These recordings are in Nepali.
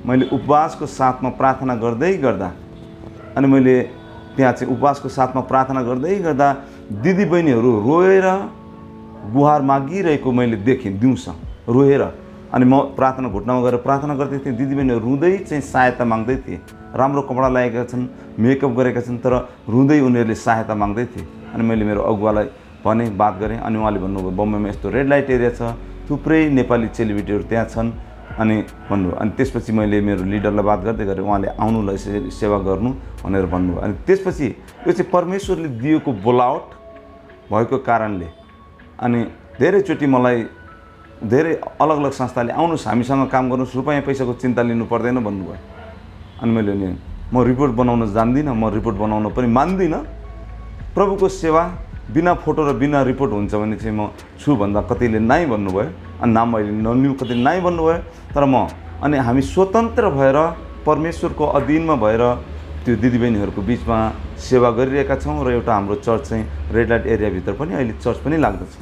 मैले उपवासको साथमा प्रार्थना गर्दै गर्दा अनि मैले त्यहाँ चाहिँ उपवासको साथमा प्रार्थना गर्दै गर्दा दिदीबहिनीहरू रोएर गुहार मागिरहेको मैले देखेँ दिउँसो रोएर। अनि म प्रार्थना घुट्नामा गएर प्रार्थना गर्दै थिएँ, दिदीबहिनीहरू रुँदै चाहिँ सहायता माग्दै थिए। राम्रो कपडा लगाएका छन्, मेकअप गरेका छन्, तर रुँदै उनीहरूले सहायता माग्दै थिए। अनि मैले मेरो अगुवालाई भने, बात गरेँ। अनि उहाँले भन्नुभयो बम्बईमा यस्तो रेड लाइट एरिया छ, थुप्रै नेपाली चेलिब्रेटीहरू त्यहाँ छन् अनि भन्नुभयो। अनि त्यसपछि मैले मेरो लिडरलाई बात गर्दै गरेँ, उहाँले आउनुलाई सेवा गर्नु भनेर भन्नुभयो। अनि त्यसपछि यो चाहिँ परमेश्वरले दिएको बोलावट भएको कारणले अनि धेरैचोटि मलाई धेरै अलग अलग संस्थाले आउनुहोस् हामीसँग काम गर्नुहोस्, रुपैयाँ पैसाको चिन्ता लिनु पर्दैन भन्नुभयो। अनि मैले नि म रिपोर्ट बनाउन जान्दिनँ, म रिपोर्ट बनाउन पनि मान्दिनँ। प्रभुको सेवा बिना फोटो र बिना रिपोर्ट हुन्छ भने चाहिँ म छु भन्दा कतिले नाइ भन्नुभयो। अनि नाम मैले नलिउँ, कतिले नाइ भन्नुभयो। तर म अनि हामी स्वतन्त्र भएर परमेश्वरको अधीनमा भएर त्यो दिदीबहिनीहरूको बिचमा सेवा गरिरहेका छौँ। र एउटा हाम्रो चर्च चाहिँ रेड लाइट एरियाभित्र पनि अहिले चर्च पनि लाग्दछ।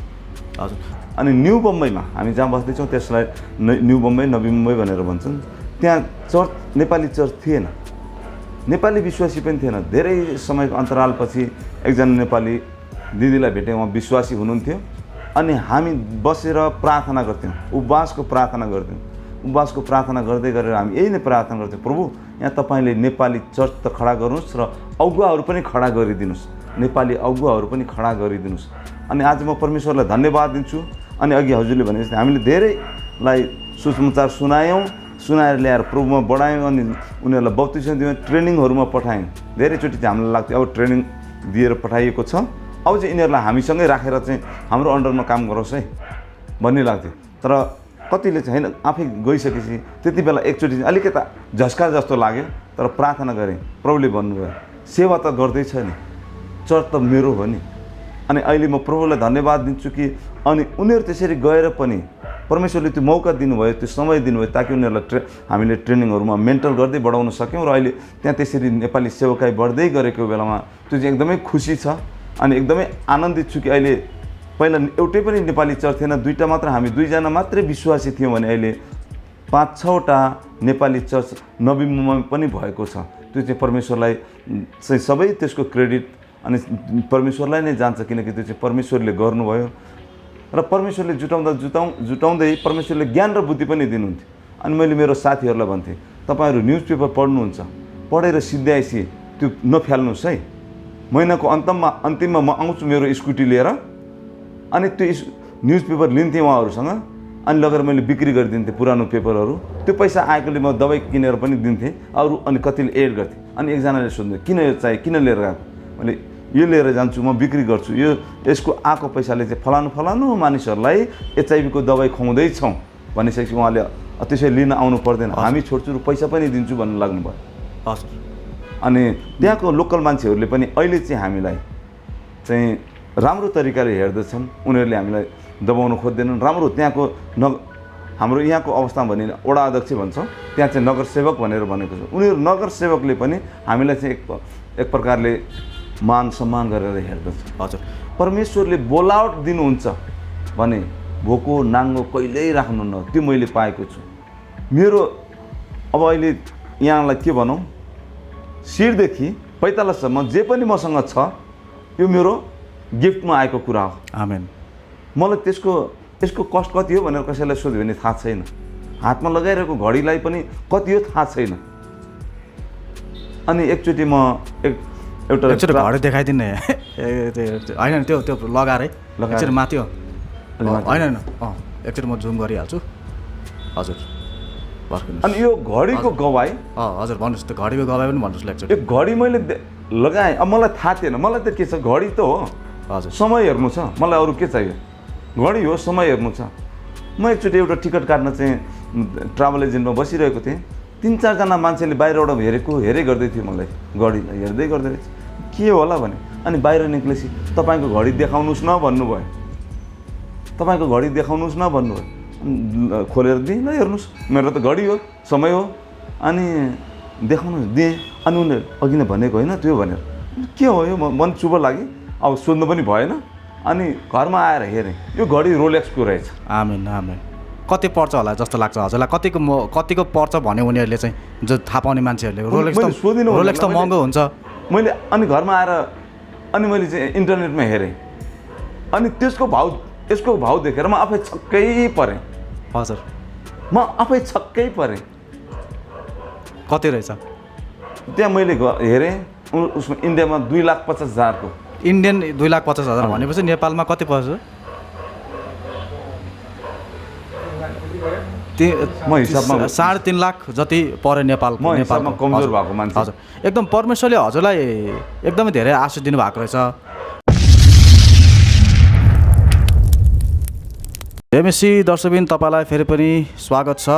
हजुर। अनि न्यू बम्बईमा हामी जहाँ बस्दैछौँ त्यसलाई न्यू बम्बई, नवी मुम्बई भनेर भन्छन्। त्यहाँ चर्च नेपाली चर्च थिएन, नेपाली विश्वासी पनि थिएन। धेरै समयको अन्तरालपछि एकजना नेपाली दिदीलाई भेटेँ, उहाँ विश्वासी हुनुहुन्थ्यो। अनि हामी बसेर प्रार्थना गर्थ्यौँ, उपवासको प्रार्थना गर्थ्यौँ। उपवासको प्रार्थना गर्दै गरेर हामी यही नै प्रार्थना गर्थ्यौँ, प्रभु यहाँ तपाईँले नेपाली चर्च त खडा गर्नुहोस् र अगुवाहरू पनि खडा गरिदिनुहोस्, नेपाली अगुवाहरू पनि खडा गरिदिनुहोस्। अनि आज म परमेश्वरलाई धन्यवाद दिन्छु। अनि अघि हजुरले भने जस्तै हामीले धेरैलाई सुसमाचार सुनाएर ल्याएर प्रभुमा बढायौँ। अनि उनीहरूलाई बप्तिस्म दियौँ, ट्रेनिङहरूमा पठायौँ। धेरैचोटि चाहिँ हामीलाई लाग्थ्यो अब ट्रेनिङ दिएर पठाइएको छ, अब चाहिँ यिनीहरूलाई हामीसँगै राखेर चाहिँ हाम्रो अन्डरमा काम गरोस् है भन्ने लाग्थ्यो। तर कतिले चाहिँ होइन, आफै गइसकेपछि त्यति बेला एकचोटि अलिकता झस्का जस्तो लाग्यो। तर प्रार्थना गरेँ, प्रभुले भन्नुभयो सेवा त गर्दैछ नि, चर्च त मेरो हो नि। अनि अहिले म प्रभुलाई धन्यवाद दिन्छु कि अनि उनीहरू त्यसरी गएर पनि परमेश्वरले त्यो मौका दिनुभयो, त्यो समय दिनुभयो ताकि उनीहरूलाई हामीले ट्रेनिङहरूमा मेन्टल गर्दै बढाउन सक्यौँ। र अहिले त्यहाँ त्यसरी नेपाली सेवकाई बढ्दै गरेको बेलामा त्यो चाहिँ एकदमै खुसी छ। अनि एकदमै आनन्दित छु कि अहिले पहिला एउटै पनि नेपाली चर्च थिएन, दुईवटा मात्र, हामी दुईजना मात्रै विश्वासी थियौँ भने अहिले 5-6वटा नेपाली चर्च नवी मुम्बईमा पनि भएको छ। त्यो चाहिँ परमेश्वरलाई चाहिँ सबै त्यसको क्रेडिट अनि परमेश्वरलाई नै जान्छ, किनकि त्यो चाहिँ परमेश्वरले गर्नुभयो। र परमेश्वरले जुटाउँदै परमेश्वरले ज्ञान र बुद्धि पनि दिनुहुन्थ्यो। अनि मैले मेरो साथीहरूलाई भन्थेँ तपाईँहरू न्युज पेपर पढ्नुहुन्छ, पढेर सिद्ध्याएपछि त्यो नफ्याल्नुहोस् है। महिनाको अन्तिममा म आउँछु मेरो स्कुटी लिएर, अनि त्यो न्युज पेपर लिन्थेँ उहाँहरूसँग, अनि लगेर मैले बिक्री गरिदिन्थेँ पुरानो पेपरहरू। त्यो पैसा आएकोले म दबाई किनेर पनि दिन्थेँ अरू, अनि कतिले एड गर्थेँ। अनि एकजनाले सोध्थ्यो किन यो चाहियो, किन लिएर गएको? मैले यो लिएर जान्छु, म बिक्री गर्छु, यसको आएको पैसाले चाहिँ फलानु मानिसहरूलाई एचआइभीको दबाई खुवाउँदैछौँ भनिसकेपछि उहाँले त्यसै लिन आउनु पर्दैन, हामी छोड्छु, पैसा पनि दिन्छु भन्नु लाग्नुभयो। हजुर। अनि त्यहाँको लोकल मान्छेहरूले पनि अहिले चाहिँ हामीलाई चाहिँ राम्रो तरिकाले हेर्दछन्, उनीहरूले हामीलाई दबाउन खोज्दैनन्। राम्रो त्यहाँको हाम्रो यहाँको अवस्थामा भने वडा अध्यक्ष भन्छौँ, त्यहाँ चाहिँ नगर सेवक भनेर भनेको छ। उनीहरू नगर सेवकले पनि हामीलाई चाहिँ एक प्रकारले मान सम्मान गरेर हेर्दछ। हजुर। परमेश्वरले बोलावट दिनुहुन्छ भने भोको नाङ्गो कहिल्यै राख्नुहुन्न, त्यो मैले पाएको छु। मेरो अब अहिले यहाँलाई के भनौँ, शिरदेखि पैतालासम्म जे पनि मसँग छ यो मेरो गिफ्टमा आएको कुरा हो। आमेन। मलाई यसको कस्ट कति हो भनेर कसैलाई सोध्यो भने थाहा छैन। हातमा लगाइरहेको घडीलाई पनि कति हो थाहा छैन। अनि एकचोटि म एउटा घडी देखाइदिनु होइन, त्यो लगाएर है एकचोटि माथि हो होइन, एकचोटि म जुम गरिहाल्छु। हजुर पर्खिनुहोस्। अनि यो घडीको गवाई, हजुर भन्नुहोस्, त्यो घडीको गवाई पनि भन्नुहोस् एकचोटि। यो घडी मैले लगाएँ, अब मलाई थाहा थिएन, मलाई त के छ घडी त हो, हजुर समय हेर्नु छ, मलाई अरू के चाहियो, घडी हो समय हेर्नु छ। म एकचोटि एउटा टिकट काट्न चाहिँ ट्राभल एजेन्टमा बसिरहेको थिएँ, 3-4जना मान्छेले बाहिरबाट हेरै गर्दै थियो, मलाई घडीलाई हेर्दै गर्दै रहेछ, के होला भने। अनि बाहिर निक्लेपछि तपाईँको घडी देखाउनुहोस् न भन्नुभयो, तपाईँको घडी देखाउनुहोस् न भन्नुभयो। खोलेर दिएँ, ल हेर्नुहोस् मेरो त घडी हो, समय हो, अनि देखाउनुहोस् दिएँ। अनि उनीहरू अघि नै भनेको होइन त्यो भनेर, के हो यो मन चुप लाग्यो, अब सोध्नु पनि भएन। अनि घरमा आएर हेरेँ, यो घडी रोलेक्सको रहेछ। आमेन आमेन। कति पर्छ होला जस्तो लाग्छ हजुरलाई? कतिको पर्छ भन्यो उनीहरूले चाहिँ, जो थाहा पाउने मान्छेहरूले? रोलेक्स त महँगो हुन्छ। मैले अनि घरमा आएर अनि मैले चाहिँ इन्टरनेटमा हेरेँ, अनि यसको भाउ देखेर म आफै छक्कै परेँ। हजुर, म आफै छक्कै परेँ। कति रहेछ त्यहाँ मैले हेरेँ, उसमा इन्डियामा 2,50,000 को। इन्डियन 2,50,000 भनेपछि नेपालमा कति पर्छ? म हिसाबमा 3.5 लाख जति पऱ्यो नेपालको। म हिसाबमा कमजोर भएको मान्छे। हजुर, एकदम परमेश्वरले हजुरलाई एकदमै धेरै आशिष दिनुभएको रहेछ। एमएससी दर्शकबिन तपाईँलाई फेरि पनि स्वागत छ।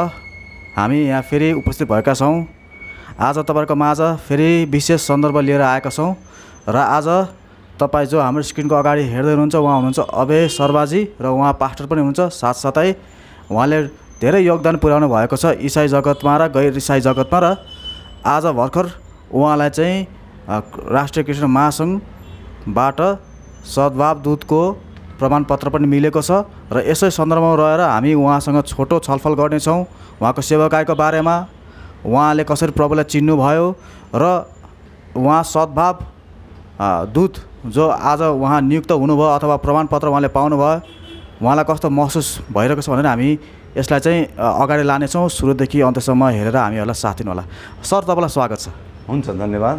हामी यहाँ फेरि उपस्थित भएका छौँ। आज तपाईँहरूको माझ फेरि विशेष सन्दर्भ लिएर आएका छौँ र आज तपाईँ जो हाम्रो स्क्रिनको अगाडि हेर्दै हुनुहुन्छ उहाँ हुनुहुन्छ अभय शर्माजी र उहाँ पास्टर पनि हुनुहुन्छ। साथसाथै उहाँले धेरै योगदान पुर्याउनु भएको छ इसाई जगतमा र गैर इसाई जगतमा, र आज भर्खर उहाँलाई चाहिँ राष्ट्रिय कृष्ण महासङ्घबाट सद्भाव दूतको प्रमाणपत्र पनि मिलेको छ र यसै सन्दर्भमा रहेर हामी उहाँसँग छोटो छलफल गर्नेछौँ उहाँको सेवाकाईको बारेमा, उहाँले कसरी प्रभुलाई चिन्नुभयो र उहाँ सद्भाव दूत जो आज उहाँ नियुक्त हुनुभयो अथवा प्रमाणपत्र उहाँले पाउनुभयो, उहाँलाई कस्तो महसुस भइरहेको छ भनेर हामी यसलाई चाहिँ अगाडि लानेछौँ। सुरुदेखि अन्त्यसम्म हेरेर हामीहरूलाई साथ दिनुहोला। सर, तपाईँलाई स्वागत छ। हुन्छ, धन्यवाद।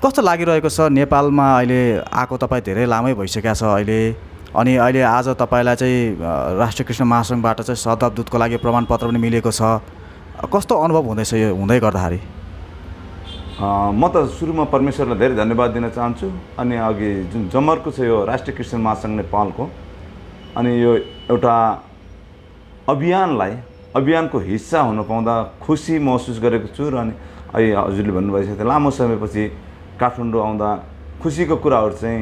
कस्तो लागिरहेको छ नेपालमा अहिले आएको? तपाईँ धेरै लामै भइसकेको छ अहिले, अनि अहिले आज तपाईँलाई चाहिँ राष्ट्रिय कृष्ण महासङ्घबाट चाहिँ सद्भाव दूतको लागि प्रमाणपत्र पनि मिलेको छ। कस्तो अनुभव हुँदैछ यो हुँदै गर्दाखेरि? म त सुरुमा परमेश्वरलाई धेरै धन्यवाद दिन चाहन्छु। अनि अघि जुन जमर्को छ यो राष्ट्रिय कृष्ण महासङ्घ नेपालको, अनि यो एउटा अभियानको हिस्सा हुन पाउँदा खुसी महसुस गरेको छु। र अनि अहिले हजुरले भन्नुभएको थियो लामो समयपछि काठमाडौँ आउँदा खुसीको कुराहरू चाहिँ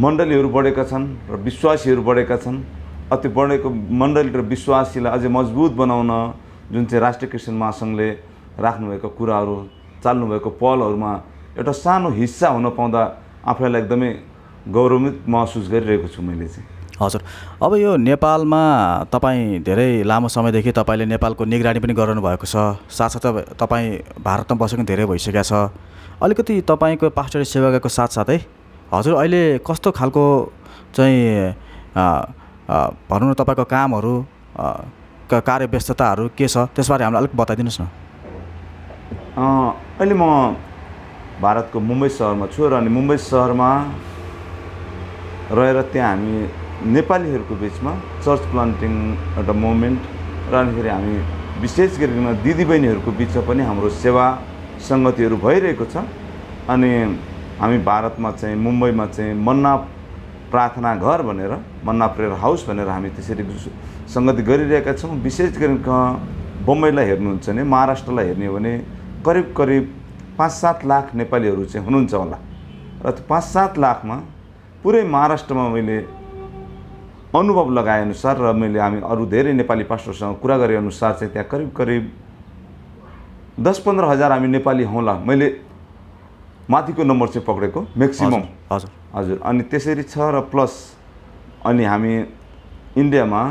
मण्डलीहरू बढेका छन् र विश्वासीहरू बढेका छन्। अति बढेको मण्डली र विश्वासीलाई अझै मजबुत बनाउन जुन चाहिँ राष्ट्रिय कृष्ण महासङ्घले राख्नुभएको कुराहरू, चाल्नुभएको पहलहरूमा एउटा सानो हिस्सा हुन पाउँदा आफैलाई एकदमै गौरवित महसुस गरिरहेको छु मैले चाहिँ। हजुर, अब यो नेपालमा तपाईँ धेरै लामो समयदेखि तपाईँले नेपालको निगरानी पनि गरिरहनु भएको छ। साथसाथै तपाईँ भारतमा बसेको धेरै भइसकेको छ। अलिकति तपाईँको पास्टरी सेवाको साथसाथै हजुर अहिले कस्तो खालको चाहिँ भनौँ न तपाईँको कामहरू, कार्यव्यस्तताहरू के छ, त्यसबारे हामीलाई अलिक बताइदिनुहोस् न। अहिले म भारतको मुम्बई सहरमा छु र अनि मुम्बई सहरमा रहेर त्यहाँ हामी नेपालीहरूको बिचमा चर्च प्लान्टिङ एउटा मुभमेन्ट र अनि फेरि हामी विशेष गरिकन दिदीबहिनीहरूको बिचमा पनि हाम्रो सेवा सङ्गतिहरू भइरहेको छ। अनि हामी भारतमा चाहिँ मुम्बईमा चाहिँ मन्ना प्रार्थना घर भनेर, मन्ना प्रेयर हाउस भनेर हामी त्यसरी सङ्गति गरिरहेका छौँ। विशेष गरिकन बम्बईलाई हेर्नुहुन्छ भने, महाराष्ट्रलाई हेर्ने हो भने करिब 5-7 लाख नेपालीहरू चाहिँ हुनुहुन्छ होला। र त्यो 5-7 लाखमा पुरै महाराष्ट्रमा मैले अनुभव लगाएअनुसार र हामी अरू धेरै नेपाली पास्टरसँग कुरा गरेअनुसार चाहिँ त्यहाँ करिब 10-15 हजार हामी नेपाली हौँला। मैले माथिको नम्बर चाहिँ पक्रेको म्याक्सिमम। हजुर। अनि त्यसरी छ र प्लस अनि हामी इन्डियामा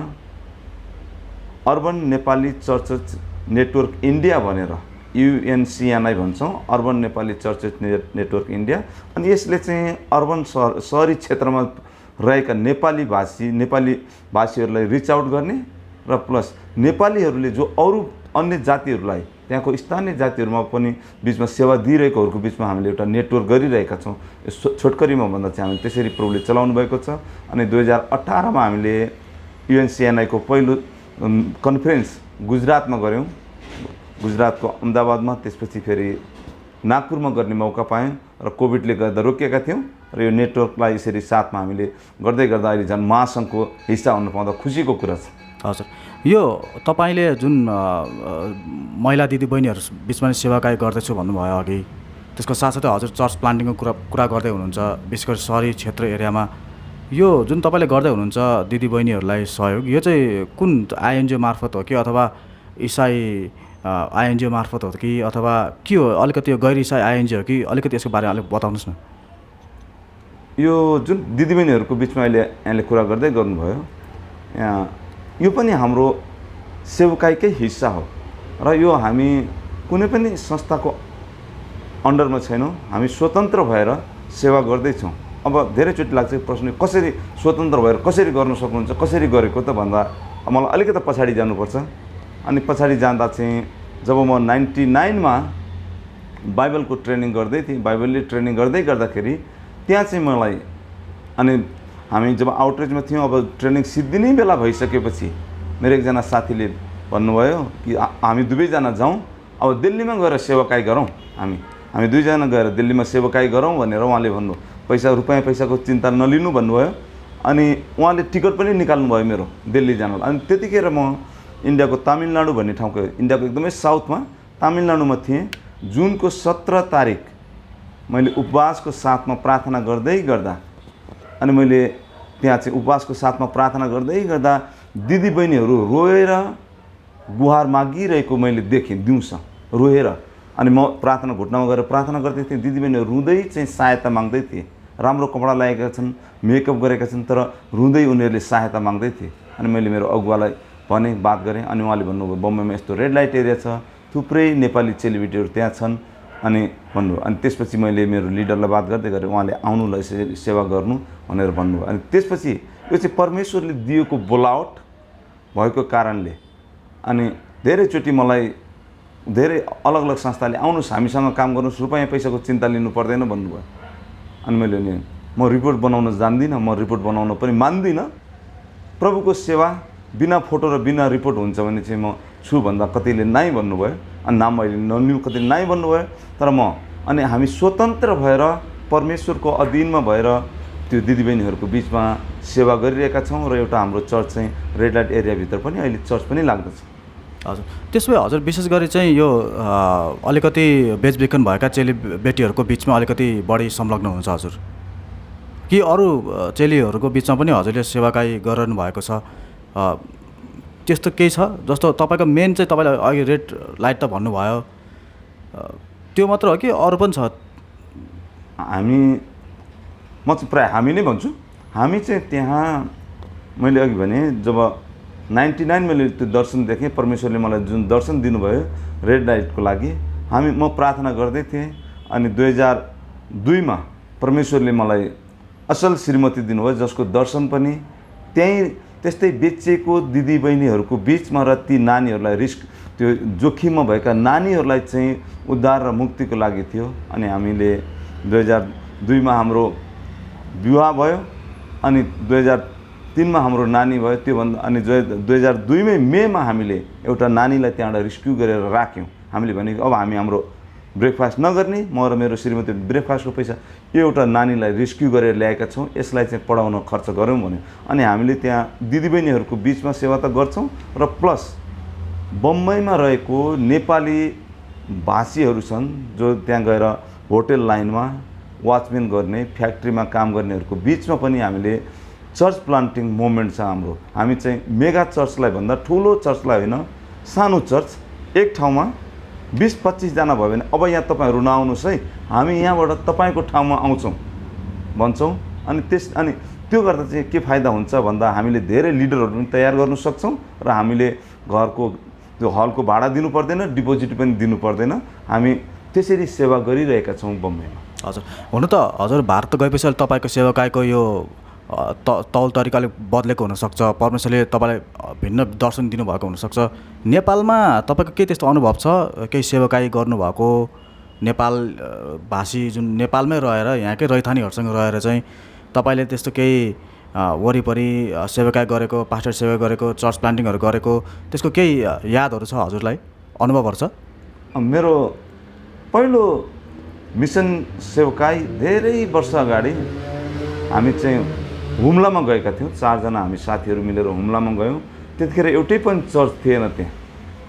urban Nepali churches network India भनेर UNCNI भन्छौँ, urban Nepali churches network India. अनि यसले चाहिँ अर्बन सहरी क्षेत्रमा रहेका नेपाली भाषीहरूलाई रिच आउट गर्ने र प्लस नेपालीहरूले जो अरू अन्य जातिहरूलाई, त्यहाँको स्थानीय जातिहरूमा पनि बिचमा सेवा दिइरहेकोहरूको बिचमा हामीले एउटा नेटवर्क गरिरहेका छौँ। छोटकरीमा भन्दा चाहिँ हामी त्यसरी प्रभुले चलाउनु भएको छ। अनि 2018मा हामीले UNCNI को पहिलो कन्फरेन्स गुजरातमा गऱ्यौँ, गुजरातको अहमदाबादमा। त्यसपछि फेरि नागपुरमा गर्ने मौका पायौँ र कोभिडले गर्दा रोकिएका थियौँ र यो नेटवर्कलाई यसरी साथमा हामीले गर्दै गर्दा अहिले झन् महासङ्घको हिस्सा हुन पाउँदा खुसीको कुरा छ। हजुर, यो तपाईँले जुन महिला दिदीबहिनीहरू बिचमा सेवाकाई गर्दैछु भन्नुभयो अघि, त्यसको साथसाथै हजुर चर्च प्लान्टिङको कुरा गर्दै हुनुहुन्छ, विशेष गरी सहरी क्षेत्र एरियामा। यो जुन तपाईँले गर्दै हुनुहुन्छ दिदीबहिनीहरूलाई सहयोग, यो चाहिँ कुन INGO मार्फत हो कि अथवा इसाई INGO मार्फत हो कि अथवा के हो? अलिकति यो गैर इसाई INGO हो कि? अलिकति यसको बारेमा अलिक बताउनुहोस् न। यो जुन दिदीबहिनीहरूको बिचमा अहिले यहाँले कुरा गर्दै गर्नुभयो, यहाँ यो पनि हाम्रो सेवकाईकै हिस्सा हो र यो हामी कुनै पनि संस्थाको अन्डरमा छैनौँ, हामी स्वतन्त्र भएर सेवा गर्दैछौँ। अब धेरैचोटि लाग्छ प्रश्न, कसरी स्वतन्त्र भएर कसरी गर्न सक्नुहुन्छ, कसरी गरेको त भन्दा मलाई अलिकति पछाडि जानुपर्छ। अनि पछाडि जाँदा चाहिँ जब म 99 मा बाइबलको ट्रेनिङ गर्दै थिएँ, बाइबलले ट्रेनिङ गर्दै गर्दाखेरि त्यहाँ चाहिँ मलाई, अनि हामी जब आउटरिचमा थियौँ, अब ट्रेनिङ सिद्धिनै बेला भइसकेपछि मेरो एकजना साथीले भन्नुभयो कि हामी दुवैजना जाउँ, अब दिल्लीमा गएर सेवाकाई गरौँ, हामी दुईजना गएर दिल्लीमा सेवाकाई गरौँ भनेर उहाँले भन्नु, रुपियाँ पैसाको चिन्ता नलिनु भन्नुभयो। अनि उहाँले टिकट पनि निकाल्नु भयो मेरो दिल्ली जानलाई। अनि त्यतिखेर म इन्डियाको तमिलनाडु भन्ने ठाउँको, इन्डियाको एकदमै साउथमा तमिलनाडुमा थिएँ। जुनको 17 तारिक मैले उपवासको साथमा प्रार्थना गर्दै गर्दा, अनि मैले त्यहाँ चाहिँ उपवासको साथमा प्रार्थना गर्दै गर्दा दिदीबहिनीहरू रोएर गुहार मागिरहेको मैले देखेँ, दिउँसो रोएर। अनि म प्रार्थना घुट्नामा गएर प्रार्थना गर्दै थिएँ, दिदीबहिनीहरू रुँदै चाहिँ सहायता माग्दै थिए। राम्रो कपडा लगाएका छन्, मेकअप गरेका छन्, तर रुँदै उनीहरूले सहायता माग्दै थिए। अनि मैले मेरो अगुवालाई भने, बात गरेँ। अनि उहाँले भन्नुभयो बम्बईमा यस्तो रेड लाइट एरिया छ, थुप्रै नेपाली चेलीबेटीहरू त्यहाँ छन् अनि भन्नुभयो। अनि त्यसपछि मैले मेरो लिडरलाई बात गर्दै गरेँ, उहाँले आउनुलाई सेवा गर्नु भनेर भन्नुभयो। अनि त्यसपछि यो चाहिँ परमेश्वरले दिएको बोलावट भएको कारणले, अनि धेरैचोटि मलाई धेरै अलग अलग संस्थाले आउनुहोस् हामीसँग काम गर्नुहोस्, रुपियाँ पैसाको चिन्ता लिनु पर्दैन भन्नुभयो। अनि मैले नि म रिपोर्ट बनाउन जान्दिनँ, म रिपोर्ट बनाउन पनि मान्दिनँ। प्रभुको सेवा बिना फोटो र बिना रिपोर्ट हुन्छ भने चाहिँ म छु भन्दा कतिले नाइ भन्नुभयो। अनि नाम अहिले नलिनु, कतिले नाइ भन्नुभयो। तर म अनि हामी स्वतन्त्र भएर परमेश्वरको अधीनमा भएर त्यो दिदीबहिनीहरूको बिचमा सेवा गरिरहेका छौँ। र एउटा हाम्रो चर्च चाहिँ रेड लाइट एरियाभित्र पनि अहिले चर्च पनि लाग्दछ। हजुर, त्यसो भए हजुर विशेष गरी चाहिँ यो अलिकति बेचबिखन भएका चेलीबेटीहरूको बिचमा अलिकति बढी संलग्न हुन्छ हजुर, कि अरू चेलीहरूको बिचमा पनि हजुरले सेवाकाई गरिरहनु भएको छ, त्यस्तो केही छ? जस्तो तपाईँको मेन चाहिँ तपाईँले अघि रेड लाइट त भन्नुभयो, त्यो मात्र हो कि अरू पनि छ? म चाहिँ प्रायः हामी नै भन्छु। हामी चाहिँ त्यहाँ मैले अघि भने जब 99 मैले त्यो दर्शन देखेँ, परमेश्वरले मलाई जुन दर्शन दिनुभयो रेड लाइटको लागि, म प्रार्थना गर्दै थिएँ। अनि 2002 मा परमेश्वरले मलाई असल श्रीमती दिनुभयो, जसको दर्शन पनि त्यस्तै बेचिएको दिदीबहिनीहरूको बिचमा र ती नानीहरूलाई त्यो जोखिममा भएका नानीहरूलाई चाहिँ उद्धार र मुक्तिको लागि थियो। अनि हामीले 2002 मा हाम्रो विवाह भयो, अनि 2003 मा हाम्रो नानी भयो। त्योभन्दा अनि 2002 मै मेमा हामीले एउटा नानीलाई त्यहाँबाट रेस्क्यु गरेर राख्यौँ। हामीले भने अब हामी हाम्रो ब्रेकफास्ट नगर्ने, म र मेरो श्रीमती ब्रेकफास्टको पैसा यो एउटा नानीलाई रेस्क्यु गरेर ल्याएका छौँ, यसलाई चाहिँ पढाउन खर्च गऱ्यौँ भन्यो। अनि हामीले त्यहाँ दिदीबहिनीहरूको बिचमा सेवा त गर्छौँ र प्लस बम्बईमा रहेको नेपाली भाषीहरू छन् जो त्यहाँ गएर होटल लाइनमा वाचम्यान गर्ने, फ्याक्ट्रीमा काम गर्नेहरूको बिचमा पनि हामीले चर्च प्लान्टिङ मुभमेन्ट छ हाम्रो। हामी चाहिँ मेगा चर्चलाई भन्दा ठुलो चर्चलाई होइन, सानो चर्च एक ठाउँमा 20-25 जना भयो भने अब यहाँ तपाईँहरू नआउनुहोस् है, हामी यहाँबाट तपाईँको ठाउँमा आउँछौँ भन्छौँ। अनि त्यो गर्दा चाहिँ के फाइदा हुन्छ भन्दा हामीले धेरै लिडरहरू पनि तयार गर्नु सक्छौँ र हामीले घरको त्यो हलको भाडा दिनु पर्दैन, डिपोजिट पनि दिनु पर्दैन। हामी त्यसरी सेवा गरिरहेका छौँ बम्बईमा। हजुर, हुन त हजुर भारत गएपछि तपाईँको सेवाकाईको यो तौल तरिकाले बदलेको हुनसक्छ, परमेश्वरले तपाईँलाई भिन्न दर्शन दिनुभएको हुनसक्छ। नेपालमा तपाईँको के त्यस्तो अनुभव छ, केही सेवाकाई गर्नुभएको नेपाल भाषी जुन नेपालमै रहेर यहाँकै रैथानीहरूसँग रहेर चाहिँ तपाईँले त्यस्तो केही वरिपरि सेवाकाई गरेको, पास्टर सेवा गरेको, चर्च प्लान्टिङहरू गरेको त्यसको केही यादहरू छ हजुरलाई, अनुभवहरू छ? मेरो पहिलो मिसन सेवाकाई धेरै वर्ष अगाडि हामी चाहिँ हुम्लामा गएका थियौँ। 4 जना हामी साथीहरू मिलेर हुम्लामा गयौँ। त्यतिखेर एउटै पनि चर्च थिएन त्यहाँ।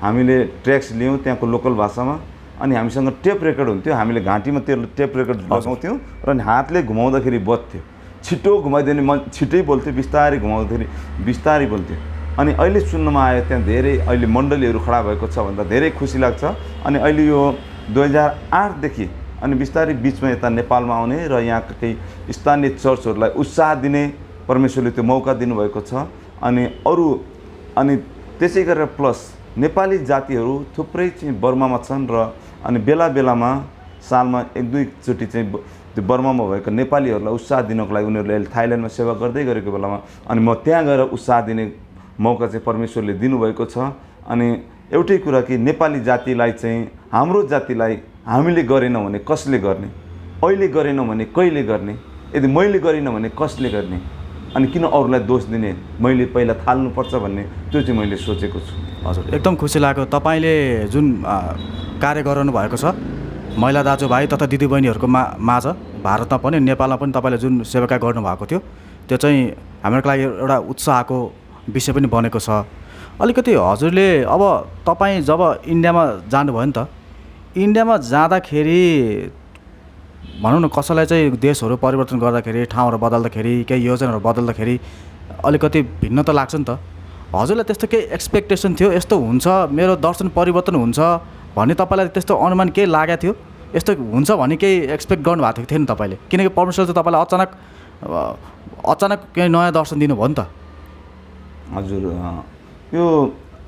हामीले ट्र्याक्स लियौँ त्यहाँको लोकल भाषामा, अनि हामीसँग टेप रेकर्ड हुन्थ्यो। हामीले घाँटीमा त्यो टेप रेकर्ड लगाउँथ्यौँ र हातले घुमाउँदाखेरि बज्थ्यो। छिटो घुमाइदिने म छिटै बोल्थेँ, बिस्तारै घुमाउँदाखेरि बिस्तारै बोल्थ्यो। अनि अहिले सुन्नमा आयो त्यहाँ धेरै अहिले मण्डलीहरू खडा भएको छ भन्दा धेरै खुसी लाग्छ। अनि अहिले यो 2008 देखि अनि बिस्तारै बिचमा यता नेपालमा आउने र यहाँका केही स्थानीय चर्चहरूलाई उत्साह दिने परमेश्वरले त्यो मौका दिनुभएको छ। अनि अरू अनि त्यसै गरेर प्लस नेपाली जातिहरू थुप्रै चाहिँ बर्मामा छन् र अनि बेला बेलामा सालमा 1-2 चोटि चाहिँ त्यो बर्मामा भएको नेपालीहरूलाई उत्साह दिनको लागि उनीहरूले अहिले थाइल्यान्डमा सेवा गर्दै गरेको बेलामा अनि म त्यहाँ गएर उत्साह दिने मौका चाहिँ परमेश्वरले दिनुभएको छ। अनि एउटै कुरा कि नेपाली जातिलाई चाहिँ हाम्रो जातिलाई हामीले गरेनौँ भने कसले गर्ने, अहिले गरेनौँ भने कहिले गर्ने, यदि मैले गरिनँ भने कसले गर्ने, अनि किन अरूलाई दोष दिने, मैले पहिला थाल्नुपर्छ भन्ने त्यो चाहिँ मैले सोचेको छु। हजुर, एकदम खुसी लाग्यो तपाईँले जुन कार्य गराउनु भएको छ महिला दाजुभाइ तथा दिदीबहिनीहरूको माझ भारतमा पनि नेपालमा पनि तपाईँले जुन सेवाका गर्नुभएको थियो त्यो चाहिँ हाम्रो लागि एउटा उत्साहको विषय पनि बनेको छ। अलिकति हजुरले अब तपाईँ जब इन्डियामा जानुभयो नि त, इन्डियामा जाँदाखेरि भनौँ न कसैलाई चाहिँ देशहरू परिवर्तन गर्दाखेरि, ठाउँहरू बदल्दाखेरि, केही योजनाहरू बदल्दाखेरि अलिकति भिन्न त लाग्छ नि त। हजुरलाई त्यस्तो केही एक्सपेक्टेसन थियो यस्तो हुन्छ मेरो दर्शन परिवर्तन हुन्छ भन्ने तपाईँलाई त्यस्तो अनुमान केही लागेको थियो? यस्तो हुन्छ भन्ने केही एक्सपेक्ट गर्नुभएको थियो नि तपाईँले? किनकि परमेश्वरले चाहिँ तपाईँलाई अचानक केही नयाँ दर्शन दिनुभयो नि त। हजुर, यो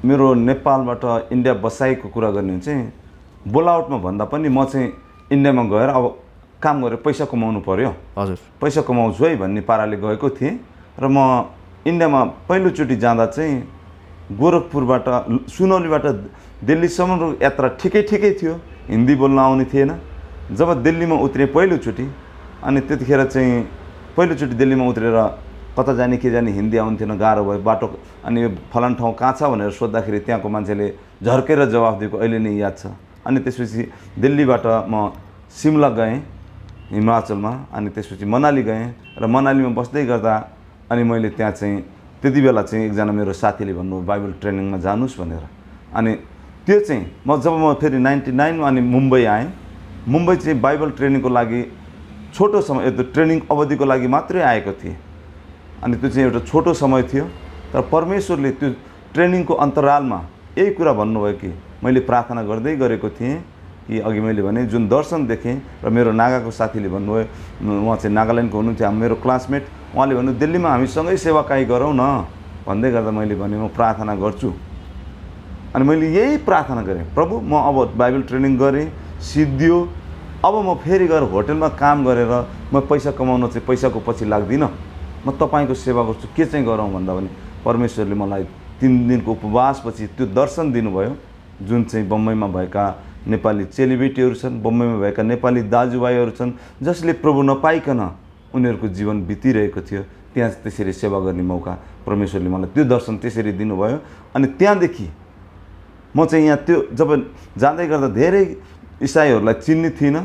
मेरो नेपालबाट इन्डिया बसाइको कुरा गर्ने चाहिँ बोलावटमा भन्दा पनि म चाहिँ इन्डियामा गएर अब काम गरेर पैसा कमाउनु पर्यो, हजुर पैसा कमाउँछु है भन्ने पाराले गएको थिएँ। र म इन्डियामा पहिलोचोटि जाँदा चाहिँ गोरखपुरबाट सुनौलीबाट दिल्लीसम्म यात्रा ठिकै थियो, हिन्दी बोल्न आउने थिएन। जब दिल्लीमा उत्रेँ पहिलोचोटि, अनि त्यतिखेर चाहिँ पहिलोचोटि दिल्लीमा उत्रेर कता जाने के जाने हिन्दी आउँथेन, गाह्रो भयो बाटो। अनि यो फलान ठाउँ कहाँ छ भनेर सोद्धाखेरि त्यहाँको मान्छेले झर्केर जवाफ दिएको अहिले नै याद छ। अनि त्यसपछि दिल्लीबाट म सिमला गएँ हिमाचलमा, अनि त्यसपछि मनाली गएँ र मनालीमा बस्दै गर्दा अनि मैले त्यहाँ चाहिँ त्यति बेला चाहिँ एकजना मेरो साथीले भन्नुभयो बाइबल ट्रेनिङमा जानुस् भनेर। अनि त्यो चाहिँ जब म फेरि 99मा अनि मुम्बई आएँ, मुम्बई चाहिँ बाइबल ट्रेनिङको लागि छोटो समय, त्यो ट्रेनिङ अवधिको लागि मात्रै आएको थिएँ। अनि त्यो चाहिँ एउटा छोटो समय थियो, तर परमेश्वरले त्यो ट्रेनिङको अन्तरालमा यही कुरा भन्नुभयो कि मैले प्रार्थना गर्दै गरेको थिएँ कि अघि मैले भने जुन दर्शन देखेँ र मेरो नागाको साथीले भन्नुभयो, उहाँ चाहिँ नागाल्यान्डको हुनुहुन्थ्यो, मेरो क्लासमेट, उहाँले भन्नु दिल्लीमा हामी सँगै सेवाकाई गरौँ न भन्दै गर्दा मैले भने म प्रार्थना गर्छु। अनि मैले यही प्रार्थना गरेँ, प्रभु म अब बाइबल ट्रेनिङ गरेँ, सिद्धियो, अब म फेरि गएर होटलमा काम गरेर म पैसा कमाउन चाहिँ पैसाको पछि लाग्दिनँ, म तपाईँको सेवा गर्छु, के चाहिँ गरौँ भन्दा पनि परमेश्वरले मलाई 3 दिनको उपवासपछि त्यो दर्शन दिनुभयो। जुन चाहिँ बम्बईमा भएका नेपाली चेलीबेटीहरू छन्, बम्बईमा भएका नेपाली दाजुभाइहरू छन् जसले प्रभु नपाइकन उनीहरूको जीवन बितिरहेको थियो, त्यहाँ त्यसरी सेवा गर्ने मौका परमेश्वरले मलाई त्यो दर्शन त्यसरी दिनुभयो। अनि त्यहाँदेखि म चाहिँ यहाँ त्यो जब जाँदै गर्दा धेरै इसाईहरूलाई चिन्ने थिइनँ।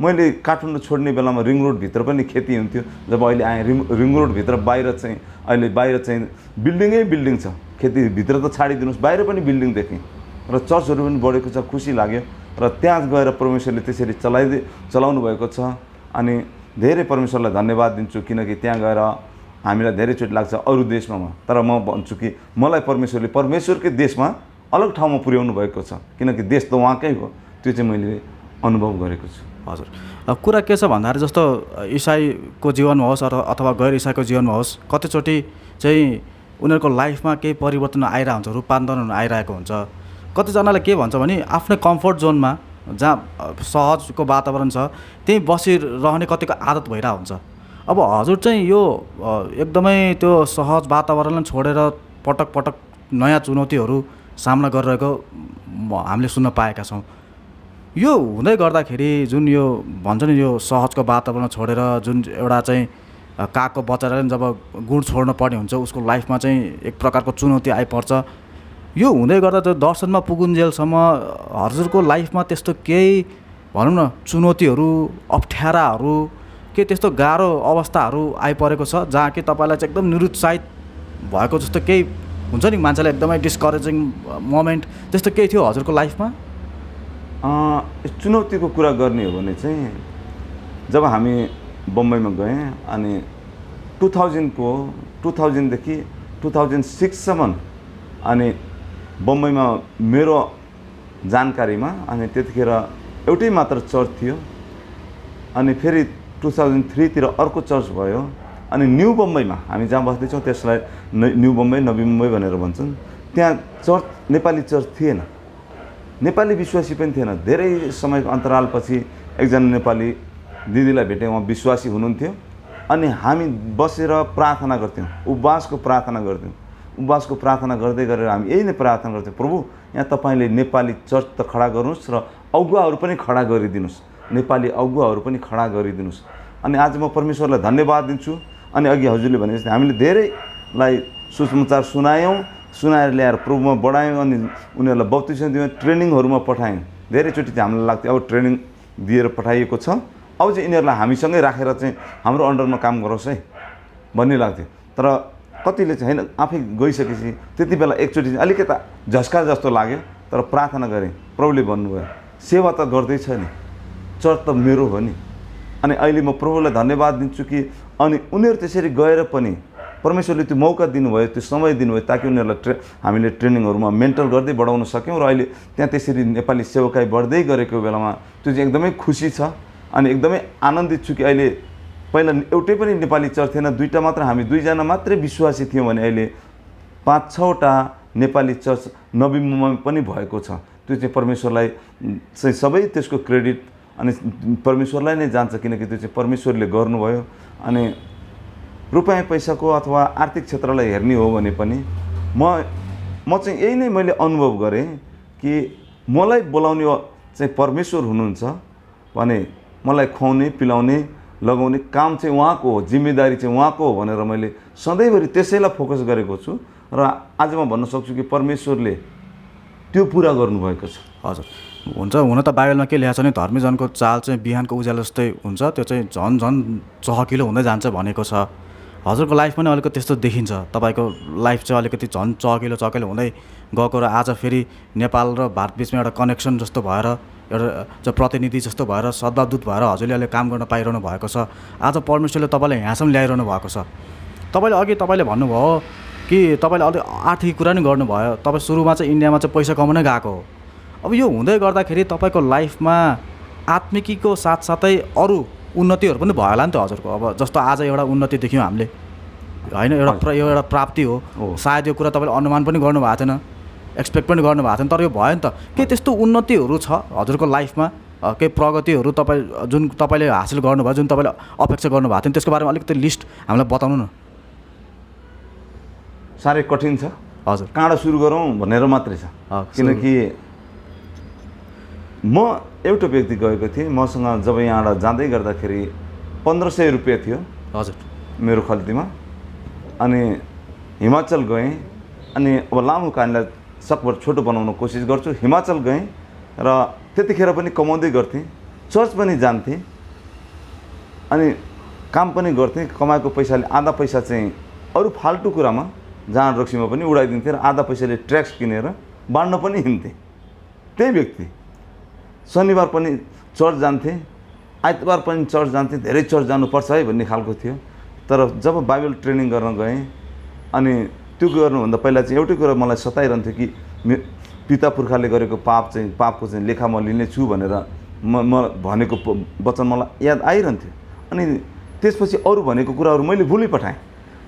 मैले काठमाडौँ छोड्ने बेलामा रिङ रोडभित्र पनि खेती हुन्थ्यो। जब अहिले आएँ रिङ रोडभित्र बाहिर चाहिँ अहिले बाहिर चाहिँ बिल्डिङै बिल्डिङ छ, खेतीभित्र त छाडिदिनुहोस्, बाहिर पनि बिल्डिङ देखेँ र चर्चहरू पनि बढेको छ, खुसी लाग्यो। र त्यहाँ गएर परमेश्वरले त्यसरी चलाउनु भएको छ। अनि धेरै परमेश्वरलाई धन्यवाद दिन्छु, किनकि त्यहाँ गएर हामीलाई धेरैचोटि लाग्छ अरू देशमा, तर म भन्छु कि मलाई परमेश्वरले परमेश्वरकै देशमा अलग ठाउँमा पुर्याउनु भएको छ, किनकि देश त उहाँकै हो। त्यो चाहिँ मैले अनुभव गरेको छु। हजुर, कुरा के छ भन्दाखेरि जस्तो इसाईको जीवनमा होस् अथवा गैर इसाईको जीवनमा होस्, कतिचोटि चाहिँ उनीहरूको लाइफमा केही परिवर्तन आइरहेको हुन्छ, रूपान्तरण आइरहेको हुन्छ। कतिजनाले के भन्छ भने आफ्नै कम्फर्ट जोनमा जहाँ सहजको वातावरण छ त्यहीँ बसिरहने कतिको आदत भइरहेको हुन्छ। अब हजुर चाहिँ यो एकदमै त्यो सहज वातावरणलाई छोडेर पटक पटक नयाँ चुनौतीहरू सामना गरिरहेको हामीले सुन्न पाएका छौँ। यो हुँदै गर्दाखेरि जुन यो भन्छ नि यो सहजको वातावरण छोडेर जुन एउटा चाहिँ कागको बच्चाले जब गुण छोड्न पर्ने हुन्छ उसको लाइफमा चाहिँ एक प्रकारको चुनौती आइपर्छ। यो हुँदै गर्दा त्यो दर्शनमा पुगुन्जेलसम्म हजुरको लाइफमा त्यस्तो केही भनौँ न चुनौतीहरू, अप्ठ्याराहरू, के त्यस्तो गाह्रो अवस्थाहरू आइपरेको छ जहाँ कि तपाईँलाई चाहिँ एकदम निरुत्साहित भएको जस्तो केही हुन्छ नि, मान्छेलाई एकदमै डिस्करेजिङ मोमेन्ट त्यस्तो केही थियो हजुरको लाइफमा? चुनौतीको कुरा गर्ने हो भने चाहिँ जब हामी बम्बईमा गएँ अनि 2000देखि 2006सम्म अनि बम्बईमा मेरो जानकारीमा अनि त्यतिखेर एउटै मात्र चर्च थियो। अनि फेरि 2003तिर अर्को चर्च भयो। अनि न्यू बम्बईमा हामी जहाँ बस्दैछौँ त्यसलाई न्यू बम्बई, नवी मुम्बई भनेर भन्छन्, त्यहाँ चर्च नेपाली चर्च थिएन, नेपाली विश्वासी पनि थिएन। धेरै समयको अन्तरालपछि एकजना नेपाली दिदीलाई भेटेँ, उहाँ विश्वासी हुनुहुन्थ्यो। अनि हामी बसेर प्रार्थना गर्थ्यौँ, उपवासको प्रार्थना गर्थ्यौँ। उपवासको प्रार्थना गर्दै गरेर हामी यही नै प्रार्थना गर्थ्यौँ, प्रभु यहाँ तपाईँले नेपाली चर्च त खडा गर्नुहोस् र अगुवाहरू पनि खडा गरिदिनुहोस्, नेपाली अगुवाहरू पनि खडा गरिदिनुहोस्। अनि आज म परमेश्वरलाई धन्यवाद दिन्छु। अनि अघि हजुरले भने जस्तै हामीले धेरैलाई सुसमाचार सुनाएर ल्याएर प्रभुमा बढायौँ। अनि उनीहरूलाई बप्तिस्म दियौँ, ट्रेनिङहरूमा पठायौँ। धेरैचोटि चाहिँ हामीलाई लाग्थ्यो अब ट्रेनिङ दिएर पठाइएको छ, अब चाहिँ यिनीहरूलाई हामीसँगै राखेर चाहिँ हाम्रो अन्डरमा काम गरोस् है भन्ने लाग्थ्यो। तर कतिले चाहिँ होइन, आफै गइसकेपछि त्यति बेला एकचोटि चाहिँ अलिकता झस्का जस्तो लाग्यो। तर प्रार्थना गरेँ, प्रभुले भन्नुभयो सेवा त गर्दैछ नि, चर्च त मेरो हो नि। अनि अहिले म प्रभुलाई धन्यवाद दिन्छु कि अनि उनीहरू त्यसरी गएर पनि परमेश्वरले त्यो मौका दिनुभयो, त्यो समय दिनुभयो ताकि उनीहरूलाई हामीले ट्रेनिङहरूमा मेन्टल गर्दै बढाउन सक्यौँ। र अहिले त्यहाँ त्यसरी नेपाली सेवकाई बढ्दै गरेको बेलामा त्यो चाहिँ एकदमै खुसी छ। अनि एकदमै आनन्दित छु कि अहिले पहिला एउटै पनि नेपाली चर्च थिएन, दुईवटा मात्र, हामी दुईजना मात्रै विश्वासी थियौँ भने अहिले 5-6वटा नेपाली चर्च नवी मुम्बईमा पनि भएको छ। त्यो चाहिँ परमेश्वरलाई चाहिँ सबै त्यसको क्रेडिट अनि परमेश्वरलाई नै जान्छ, किनकि त्यो चाहिँ परमेश्वरले गर्नुभयो। अनि रुपियाँ पैसाको अथवा आर्थिक क्षेत्रलाई हेर्ने हो भने पनि म चाहिँ यही नै मैले अनुभव गरेँ कि मलाई बोलाउने चाहिँ परमेश्वर हुनुहुन्छ भने मलाई खुवाउने पिलाउने लगाउने काम चाहिँ उहाँको हो, जिम्मेदारी चाहिँ उहाँको हो भनेर मैले सधैँभरि त्यसैलाई फोकस गरेको छु। र आज म भन्न सक्छु कि परमेश्वरले त्यो पुरा गर्नुभएको छ। हजुर, हुन्छ। हुन त बाइबलमा के लेखेको छ भने धर्मी जनको चाल चाहिँ बिहानको उज्यालो जस्तै हुन्छ, त्यो चाहिँ झन् झन् चहकिलो हुँदै जान्छ भनेको छ। हजुरको लाइफ पनि अलिकति त्यस्तो देखिन्छ, तपाईँको लाइफ चाहिँ अलिकति झन् चहकिलो हुँदै गएको र आज फेरि नेपाल र भारत बिचमा एउटा कनेक्सन जस्तो भएर एउटा प्रतिनिधि जस्तो भएर सद्भावदूत भएर हजुरले अहिले काम गर्न पाइरहनु भएको छ। आज परमेश्वरले तपाईँलाई यहाँसम्म ल्याइरहनु भएको छ। तपाईँले भन्नुभयो कि तपाईँले अलिक आर्थिक कुरा नि गर्नुभयो, तपाईँ सुरुमा चाहिँ इन्डियामा चाहिँ पैसा कमाउनै गएको हो। अब यो हुँदै गर्दाखेरि तपाईँको लाइफमा आत्मिकीको साथसाथै अरू उन्नतिहरू पनि भयो होला नि त हजुरको। अब जस्तो आज एउटा उन्नति देख्यौँ हामीले, होइन, एउटा प्राप्ति हो। सायद यो कुरा तपाईँले अनुमान पनि गर्नुभएको थिएन, एक्सपेक्ट पनि गर्नुभएको थिएन, तर यो भयो नि त। के त्यस्तो उन्नतिहरू छ हजुरको लाइफमा, केही प्रगतिहरू जुन तपाईँले हासिल गर्नुभयो, जुन तपाईँले अपेक्षा गर्नुभएको थियो, त्यसको बारेमा अलिकति लिस्ट हामीलाई बताउनु न। साह्रै कठिन छ हजुर, कहाँबाट सुरु गरौँ भनेर मात्रै छ। किनकि म एउटा व्यक्ति गएको थिएँ, मसँग जब यहाँबाट जाँदै गर्दाखेरि 1500 रुपियाँ थियो हजुर मेरो खल्तीमा। अनि हिमाचल गएँ। अनि अब लामो कहानीलाई सकभर छोटो बनाउन कोसिस गर्छु। हिमाचल गएँ र त्यतिखेर पनि कमाउँदै गर्थेँ, चर्च पनि जान्थेँ, अनि काम पनि गर्थेँ। कमाएको पैसाले आधा पैसा चाहिँ अरू फाल्टु कुरामा जाँड रक्सीमा पनि उडाइदिन्थेँ र आधा पैसाले ट्र्याक्स किनेर बाँड्न पनि हिँड्थेँ। त्यही व्यक्ति शनिबार पनि चर्च जान्थेँ, आइतबार पनि चर्च जान्थेँ। धेरै चर्च जानुपर्छ है भन्ने खालको थियो। तर जब बाइबल ट्रेनिङ गर्न गएँ अनि त्यो गर्नुभन्दा पहिला चाहिँ एउटै कुरा मलाई सताइरहन्थ्यो कि पिता पुर्खाले गरेको पापको चाहिँ लेखा म लिनेछु भनेर म भनेको वचन मलाई याद आइरहन्थ्यो। अनि त्यसपछि अरू भनेको कुराहरू मैले भुली पठाएँ।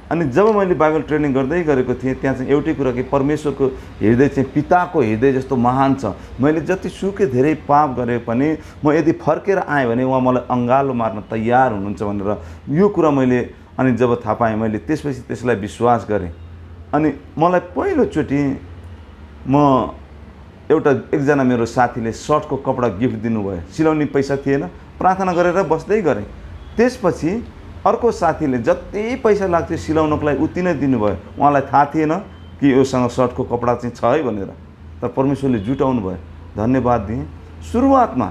अनि जब मैले बाइबल ट्रेनिङ गर्दै गरेको थिएँ त्यहाँ चाहिँ एउटै कुरा कि परमेश्वरको हृदय चाहिँ पिताको हृदय जस्तो महान छ। मैले जतिसुकै धेरै पाप गरे पनि म यदि फर्केर आएँ भने उहाँ मलाई अँगालो मार्न तयार हुनुहुन्छ भनेर यो कुरा मैले अनि जब थाहा पाएँ मैले त्यसपछि त्यसलाई विश्वास गरेँ। अनि मलाई पहिलोचोटि एकजना मेरो साथीले सर्टको कपडा गिफ्ट दिनुभयो, सिलाउने पैसा थिएन, प्रार्थना गरेर बस्दै गरेँ। त्यसपछि अर्को साथीले जति पैसा लाग्थ्यो सिलाउनको लागि उति नै दिनुभयो। उहाँलाई थाहा थिएन कि योसँग सर्टको कपडा चाहिँ छ है भनेर, तर परमेश्वरले जुटाउनु भयो। धन्यवाद दिएँ। सुरुवातमा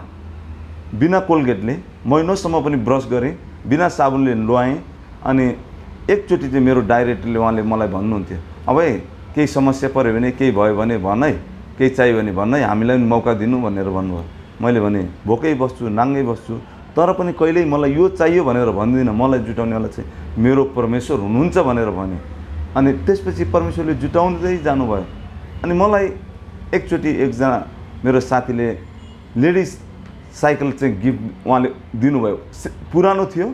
बिना कोलगेटले महिनौसम्म पनि ब्रस गरेँ, बिना साबुनले नुहाएँ। अनि एकचोटि चाहिँ मेरो डाइरेक्टरले उहाँले मलाई भन्नुहुन्थ्यो, अब है केही समस्या पऱ्यो भने केही भयो भने भन है, केही चाहियो भने भन्न है, हामीलाई पनि मौका दिनु भनेर भन्नुभयो। मैले भने भोकै बस्छु, नाङ्गै बस्छु, तर पनि कहिल्यै मलाई यो चाहियो भनेर भन्दिनँ। मलाई जुटाउनेवाला चाहिँ मेरो परमेश्वर हुनुहुन्छ भनेर भने। अनि त्यसपछि परमेश्वरले जुटाउँदै जानुभयो। अनि मलाई एकचोटि एकजना मेरो साथीले लेडिज साइकल चाहिँ गिफ्ट उहाँले दिनुभयो। पुरानो थियो,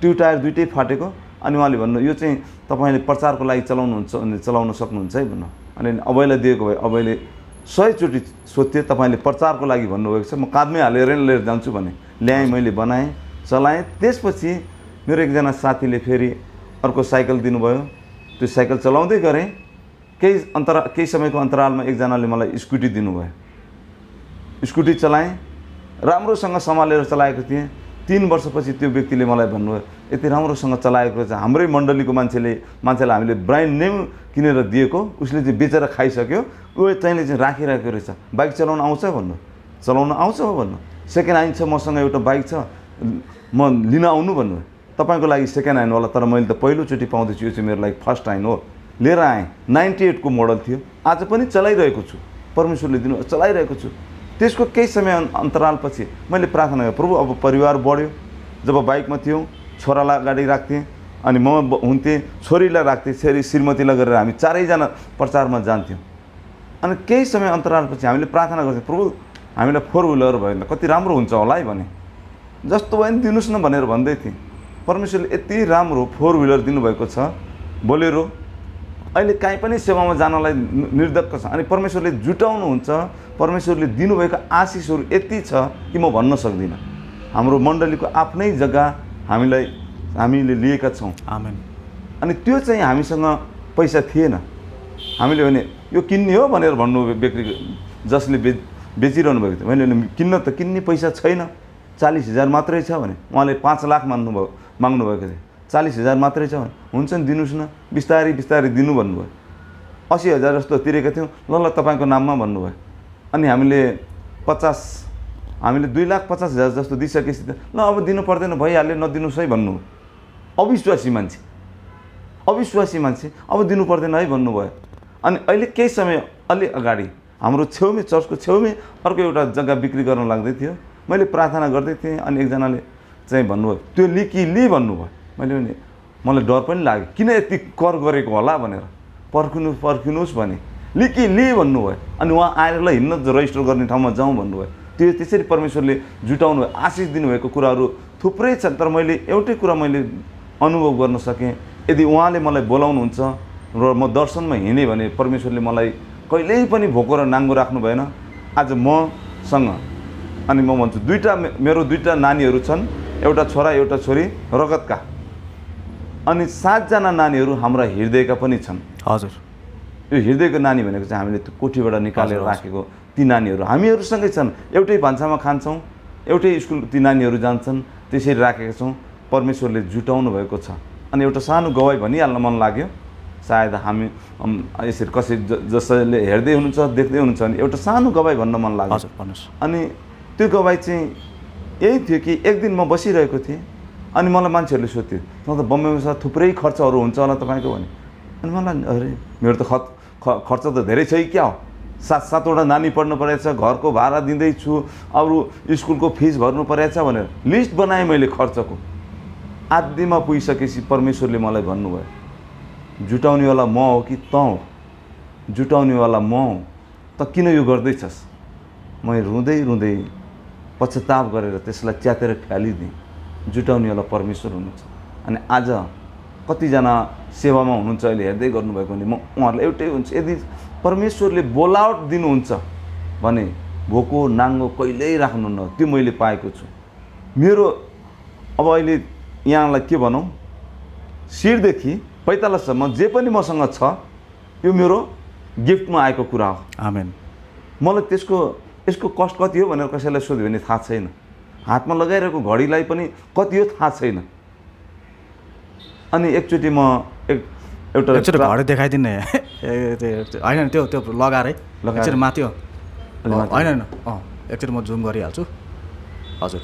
ट्यु टायर दुइटै फाटेको। अनि उहाँले भन्नु यो चाहिँ तपाईँले प्रचारको लागि चलाउनुहुन्छ भने चलाउन सक्नुहुन्छ है भन्नु। अनि अबैलाई दिएको भए अबैले 100 चोटि सोध्थे तपाईँले प्रचारको लागि भन्नुभएको छ, म काँधमै हालेर नै लिएर जान्छु भने ल्याएँ, मैले बनाएँ, चलाएँ। त्यसपछि मेरो एकजना साथीले फेरि अर्को साइकल दिनुभयो, त्यो साइकल चलाउँदै गरेँ। केही समयको अन्तरालमा एकजनाले मलाई स्कुटी दिनुभयो, स्कुटी चलाएँ, राम्रोसँग सम्हालेर चलाएको थिएँ। 3 वर्षपछि त्यो व्यक्तिले मलाई भन्नुभयो, यति राम्रोसँग चलाएको रहेछ, हाम्रै मण्डलीको मान्छेलाई हामीले ब्रान्ड नेम किनेर दिएको, उसले चाहिँ बेचेर खाइसक्यो, ऊ चाहिँले चाहिँ राखिरहेको रहेछ, बाइक चलाउन आउँछ भन्नु, चलाउन आउँछ हो भन्नु, सेकेन्ड ह्यान्ड छ, मसँग एउटा बाइक छ, म लिन आउनु भन्नु। तपाईँको लागि सेकेन्ड ह्यान्ड होला, तर मैले त पहिलोचोटि पाउँदैछु, यो चाहिँ मेरो लागि फर्स्ट ह्यान्ड हो। लिएर आएँ, 98 को मोडल थियो, आज पनि चलाइरहेको छु, परमेश्वरले दिनु चलाइरहेको छु। त्यसको केही समय अन्तरालपछि मैले प्रार्थना गरेँ, प्रभु अब परिवार बढ्यो, जब बाइकमा थियौँ छोरालाई गाडी राख्थेँ, अनि म हुन्थेँ, छोरीलाई राख्थेँ, श्रीमतीलाई गरेर हामी 4 जना प्रचारमा जान्थ्यौँ। अनि केही समय अन्तरालपछि हामीले प्रार्थना गर्थ्यौँ, प्रभु हामीलाई 4 व्हिलर भयो भने कति राम्रो हुन्छ होला है भने, जस्तो भयो नि दिनुहोस् न भनेर भन्दै थिएँ। परमेश्वरले यति राम्रो 4 व्हिलर दिनुभएको छ, बोलेरो। अहिले काहीँ पनि सेवामा जानलाई निर्धक्क छ। अनि परमेश्वरले जुटाउनुहुन्छ, परमेश्वरले दिनुभएको आशिषहरू यति छ कि म भन्न सक्दिनँ। हाम्रो मण्डलीको आफ्नै जग्गा हामीले लिएका छौँ। आमेन। अनि त्यो चाहिँ हामीसँग पैसा थिएन, हामीले भने यो किन्ने हो भनेर भन्नु, व्यक्ति जसले बेचिरहनु भएको थियो, मैले किन्न त किन्ने पैसा छैन, 40,000 मात्रै छ भने, उहाँले 5 लाख माग्नुभएको थियो, 40,000 मात्रै छ भने, हुन्छ नि दिनुहोस् न, बिस्तारै बिस्तारै दिनु भन्नुभयो। 80,000 जस्तो तिरेका थियौँ, ल तपाईँको नाममा भन्नुभयो। अनि हामीले 2,50,000 जस्तो दिइसकेपछि त ल अब दिनु पर्दैन, भइहाल्यो, नदिनुहोस् है भन्नु। अविश्वासी मान्छे अब दिनु पर्दैन है भन्नुभयो। अनि अहिले केही समय अलि अगाडि हाम्रो छेउमै, चर्चको छेउमै अर्को एउटा जग्गा बिक्री गर्न लाग्दै थियो, मैले प्रार्थना गर्दै थिएँ। अनि एकजनाले चाहिँ भन्नुभयो, त्यो लि भन्नुभयो। मैले भने मलाई डर पनि लाग्यो, किन यति कर गरेको होला भनेर, पर्खिनुहोस् भने लि भन्नुभयो। अनि उहाँ आएर ल हिँड्न रजिस्टर गर्ने ठाउँमा जाउँ भन्नुभयो। त्यसरी परमेश्वरले जुटाउनु भयो, आशिष दिनुभएको कुराहरू थुप्रै छन्। तर मैले एउटै कुरा मैले अनुभव गर्न सकेँ, यदि उहाँले मलाई बोलाउनुहुन्छ र म दर्शनमा हिँडेँ भने परमेश्वरले मलाई कहिल्यै पनि भोको र नाङ्गो राख्नु भएन। आज मसँग, अनि म भन्छु, मेरो 2टा नानीहरू छन्, एउटा छोरा एउटा छोरी रगतका, अनि 7 जना नानीहरू हाम्रा हृदयका पनि छन्। हजुर, यो हृदयको नानी भनेको चाहिँ हामीले त्यो कोठीबाट निकालेर राखेको ती नानीहरू हामीहरूसँगै छन्। एउटै भान्सामा खान्छौँ, एउटै स्कुल ती नानीहरू जान्छन्, त्यसरी राखेका छौँ। परमेश्वरले जुटाउनु भएको छ। अनि एउटा सानो गवाई भनिहाल्न मन लाग्यो, सायद हामी यसरी कसै जसले हेर्दै हुनुहुन्छ, देख्दै हुनुहुन्छ भने एउटा सानो गवाई भन्न मन लाग्यो। हजुर भन्नुहोस्। अनि त्यो गवाई चाहिँ यही थियो कि एक दिन म बसिरहेको थिएँ, अनि मलाई मान्छेहरूले सोध्थ्यो, त बम्बईमा थुप्रै खर्चहरू हुन्छ होला तपाईँको भने। अनि मलाई अरे मेरो त खर्च त धेरै छ कि क्या हो, 7-7वटा नानी पढ्नु परेछ, घरको भाडा दिँदैछु, अरू स्कुलको फिस भर्नु परेछ भनेर लिस्ट बनाएँ मैले खर्चको। आदिमा पुगिसकेपछि परमेश्वरले मलाई भन्नुभयो, जुटाउनेवाला म हो कि तँ हो? जुटाउनेवाला म हो, त किन यो गर्दैछस्? मैले रुँदै पश्चाताप गरेर त्यसलाई च्यातेर फ्यालिदिएँ। जुटाउनेवाला परमेश्वर हुनुहुन्छ। अनि आज कतिजना सेवामा हुनुहुन्छ, अहिले हेर्दै गर्नुभएको भने म उहाँहरूलाई एउटै हुन्छ, यदि परमेश्वरले बोलावट दिनुहुन्छ भने भोको नाङ्गो कहिल्यै राख्नुहुन्न। त्यो मैले पाएको छु। मेरो अब अहिले यहाँलाई के भनौँ, शिरदेखि पैतालासम्म जे पनि मसँग छ, यो मेरो गिफ्टमा आएको कुरा हो। आमेन। मलाई यसको कस्ट कति हो भनेर कसैलाई सोध्यो भने थाहा छैन। हातमा लगाइरहेको घडीलाई पनि कति हो थाहा छैन। अनि एकचोटि म एउटा घडी देखाइदिने होइन, त्यो लगाएरै एकचोटि माथि हो, होइन एकचोटि म जुम गरिहाल्छु। हजुर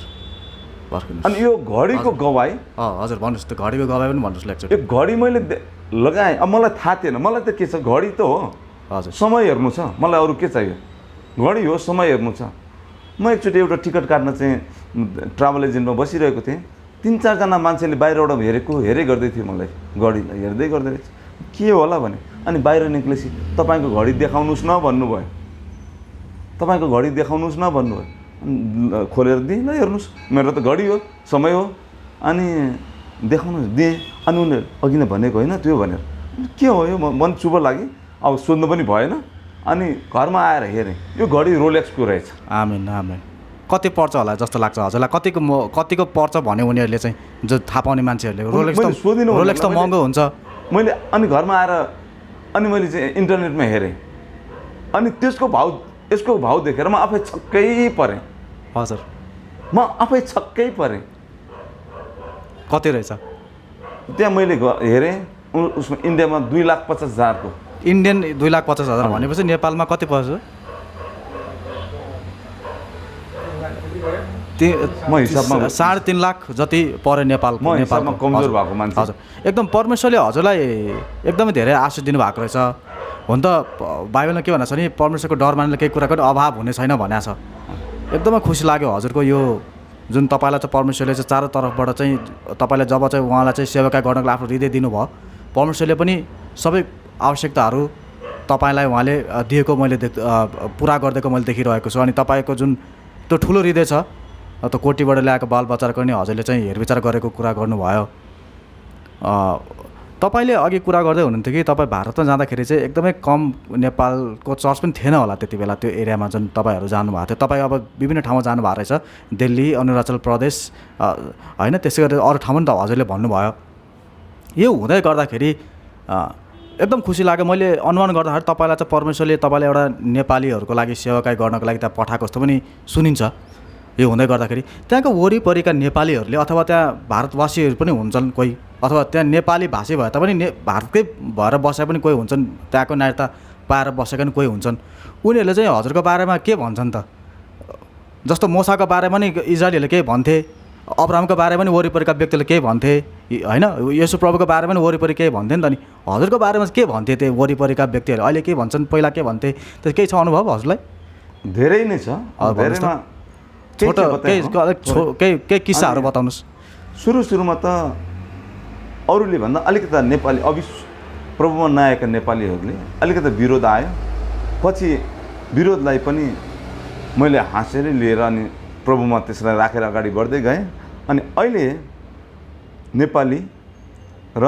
पर्खिनुहोस्। अनि यो घडीको गवाई, हजुर भन्नुहोस्, त्यो घडीको गवाई पनि भन्नुहोस् एकचोटि। यो घडी मैले लगाएँ, अब मलाई थाहा थिएन, मलाई त के छ, घडी त हो, हजुर समय हेर्नु छ, मलाई अरू के चाहियो, घडी हो, समय हेर्नु छ। म एकचोटि एउटा टिकट काट्न चाहिँ ट्राभल एजेन्टमा बसिरहेको थिएँ, 3-4 जना मान्छेले बाहिरबाट हेरै गर्दै थियो, मलाई घडीलाई हेर्दै रहेछ, के होला भने। अनि बाहिर निक्लेपछि तपाईँको घडी देखाउनुहोस् न भन्नुभयो, तपाईँको घडी देखाउनुहोस् न भन्नुभयो। खोलेर दिएँ, ल हेर्नुहोस्, मेरो त घडी हो, समय हो, अनि देखाउनुहोस् दिएँ। अनि उनीहरू अघि नै भनेको होइन त्यो भनेर, के हो यो मन चुप लाग्यो। अब सोध्नु पनि भएन। अनि घरमा आएर हेरेँ यो घडी रोलेक्सको रहेछ। आमेन आमेन। कति पर्छ होला जस्तो लाग्छ हजुरलाई? कतिको पर्छ भने उनीहरूले चाहिँ जो थाहा पाउने मान्छेहरूले रोलेक्स त महँगो हुन्छ। मैले अनि घरमा आएर अनि मैले चाहिँ इन्टरनेटमा हेरेँ अनि त्यसको भाउ यसको भाउ देखेर म आफै छक्कै परेँ। हजुर म आफै छक्कै परेँ। कति रहेछ त्यहाँ मैले हेरेँ उसमा इन्डियामा 2,50,000 को। इन्डियन 2,50,000 भनेपछि नेपालमा कति पर्छ? म हिसाबमा 3.5 लाख जति पर्यो नेपालको। म हिसाबमा कमजोर भएको मान्छे। हजुर एकदम परमेश्वरले हजुरलाई एकदमै धेरै आशिष दिनुभएको रहेछ। हुन त बाइबलमा के भनेको छ नि, परमेश्वरको डर मानेर केही कुराको अभाव हुने छैन भनेको छ। एकदमै खुसी लाग्यो हजुरको यो जुन तपाईँलाई चाहिँ परमेश्वरले चाहिँ चारो तर्फबाट चाहिँ तपाईँले जब चाहिँ उहाँलाई चाहिँ सेवाकाई गर्नको आफ्नो हृदय दिनुभयो, परमेश्वरले पनि सबै आवश्यकताहरू तपाईँलाई उहाँले दिएको मैले पुरा गरिदिएको मैले देखिरहेको छु। अनि तपाईँको जुन त्यो ठुलो हृदय छ, त्यो कोटीबाट ल्याएको बालबच्चाको नि हजुरले चाहिँ हेरविचार गरेको कुरा गर्नुभयो। तपाईँले अघि कुरा गर्दै हुनुहुन्थ्यो कि तपाईँ भारतमा जाँदाखेरि चाहिँ एकदमै कम नेपालको चर्च पनि थिएन होला त्यति बेला त्यो एरियामा जुन तपाईँहरू जानुभएको थियो। तपाईँ अब विभिन्न ठाउँमा जानुभएको रहेछ, दिल्ली, अरुणाचल प्रदेश होइन, त्यसै गरी अरू ठाउँमा नि त हजुरले भन्नुभयो। यो हुँदै गर्दाखेरि एकदम खुसी लाग्यो। मैले अनुमान गर्दाखेरि तपाईँलाई चाहिँ परमेश्वरले तपाईँलाई एउटा नेपालीहरूको लागि सेवाकाई गर्नको लागि त्यहाँ पठाएको जस्तो पनि सुनिन्छ। यो हुँदै गर्दाखेरि त्यहाँको वरिपरिका नेपालीहरूले अथवा त्यहाँ भारतवासीहरू पनि हुन्छन् कोही, अथवा त्यहाँ नेपाली भाषी भए तापनि भारतकै भएर बसे पनि कोही हुन्छन्, त्यहाँको नागरिकता पाएर बसेका पनि कोही हुन्छन्। उनीहरूले चाहिँ हजुरको बारेमा के भन्छन् त? जस्तो मोसाको बारेमा नि इजरायलीहरूले केही भन्थे, अब्राहमको बारेमा पनि वरिपरिका व्यक्तिले केही भन्थे होइन, येशू प्रभुको बारेमा पनि वरिपरि केही भन्थे नि त। नि हजुरको बारेमा के भन्थे त्यो वरिपरिका व्यक्तिहरू? अहिले के भन्छन्, पहिला के भन्थे, त्यो केही छ अनुभव हजुरलाई? धेरै नै छ। धेरैमा छोटो केही किस्साहरू बताउनुहोस्। सुरुमा त अरूले भन्दा अलिकति नेपाली प्रभुमा नआएका नेपालीहरूले अलिकति विरोध आयो। पछि विरोधलाई पनि मैले हाँसेर लिएर अनि प्रभुमा त्यसलाई राखेर अगाडि बढ्दै गएँ। अनि अहिले नेपाली र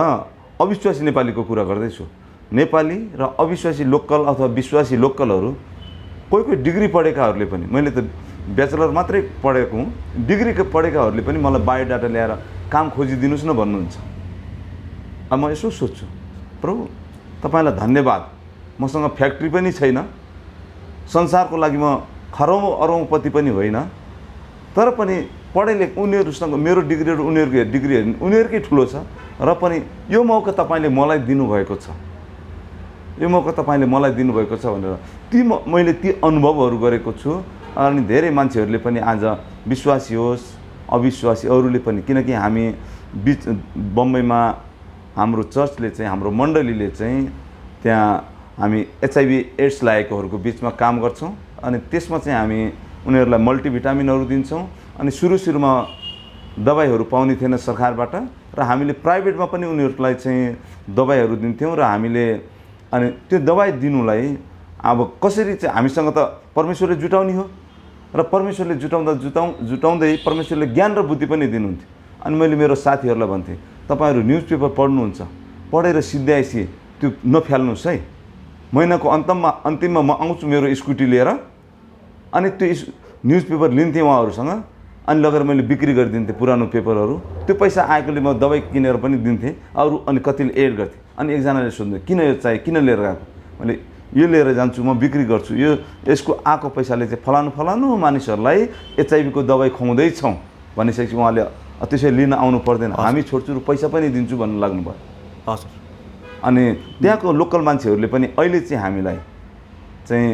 अविश्वासी नेपालीको कुरा गर्दैछु। नेपाली र अविश्वासी लोकल अथवा विश्वासी लोकलहरू कोही डिग्री पढेकाहरूले पनि, मैले त ब्याचलर मात्रै पढेको हुँ, डिग्री पढेकाहरूले पनि मलाई बायोडाटा ल्याएर काम खोजिदिनुहोस् न भन्नुहुन्छ। अब म यसो सोध्छु, प्रभु तपाईँलाई धन्यवाद, मसँग फ्याक्ट्री पनि छैन, संसारको लागि म खरौँ अरौँपति पनि होइन, तर पनि पढेले उनीहरूसँग मेरो डिग्री र उनीहरूको डिग्री उनीहरूकै ठुलो छ, र पनि यो मौका तपाईँले मलाई दिनुभएको छ, यो मौका तपाईँले मलाई दिनुभएको छ भनेर मैले ती अनुभवहरू गरेको छु। अनि धेरै मान्छेहरूले पनि आज विश्वासी होस् अविश्वासी अरूले पनि, किनकि हामी बम्बईमा हाम्रो चर्चले चाहिँ, हाम्रो मण्डलीले चाहिँ त्यहाँ हामी HIV एड्स लागेकोहरूको बिचमा काम गर्छौँ। अनि त्यसमा चाहिँ हामी उनीहरूलाई मल्टिभिटामिनहरू दिन्छौँ। अनि सुरुमा दबाईहरू पाउने थिएन सरकारबाट, र हामीले प्राइभेटमा पनि उनीहरूलाई चाहिँ दबाईहरू दिन्थ्यौँ। र हामीले अनि त्यो दबाई दिनुलाई अब कसरी चाहिँ हामीसँग त परमेश्वरले जुटाउने हो, र परमेश्वरले जुटाउँदै परमेश्वरले ज्ञान र बुद्धि पनि दिनुहुन्थ्यो। अनि मैले मेरो साथीहरूलाई भन्थेँ, तपाईँहरू न्युज पेपर पढ्नुहुन्छ, पढेर सिद्ध्याएपछि त्यो नफाल्नुहोस् है। महिनाको अन्तिममा म आउँछु मेरो स्कुटी लिएर, अनि त्यो न्युज पेपर लिन्थेँ उहाँहरूसँग, अनि लगेर मैले बिक्री गरिदिन्थेँ पुरानो पेपरहरू। त्यो पैसा आएकोले म दबाई किनेर पनि दिन्थेँ अरू, अनि कतिले एड गर्थेँ। अनि एकजनाले सोध्नु, किन यो चाहियो, किन लिएर गएको? मैले यो लिएर जान्छु, म बिक्री गर्छु, यसको आएको पैसाले चाहिँ फलानु मानिसहरूलाई HIV को दबाई खुवाउँदैछौँ भनिसकेपछि उहाँले त्यसै लिन आउनु पर्दैन, हामी छोड्छु र पैसा पनि दिन्छु भन्नु लाग्नुभयो। हजुर। अनि त्यहाँको लोकल मान्छेहरूले पनि अहिले चाहिँ हामीलाई चाहिँ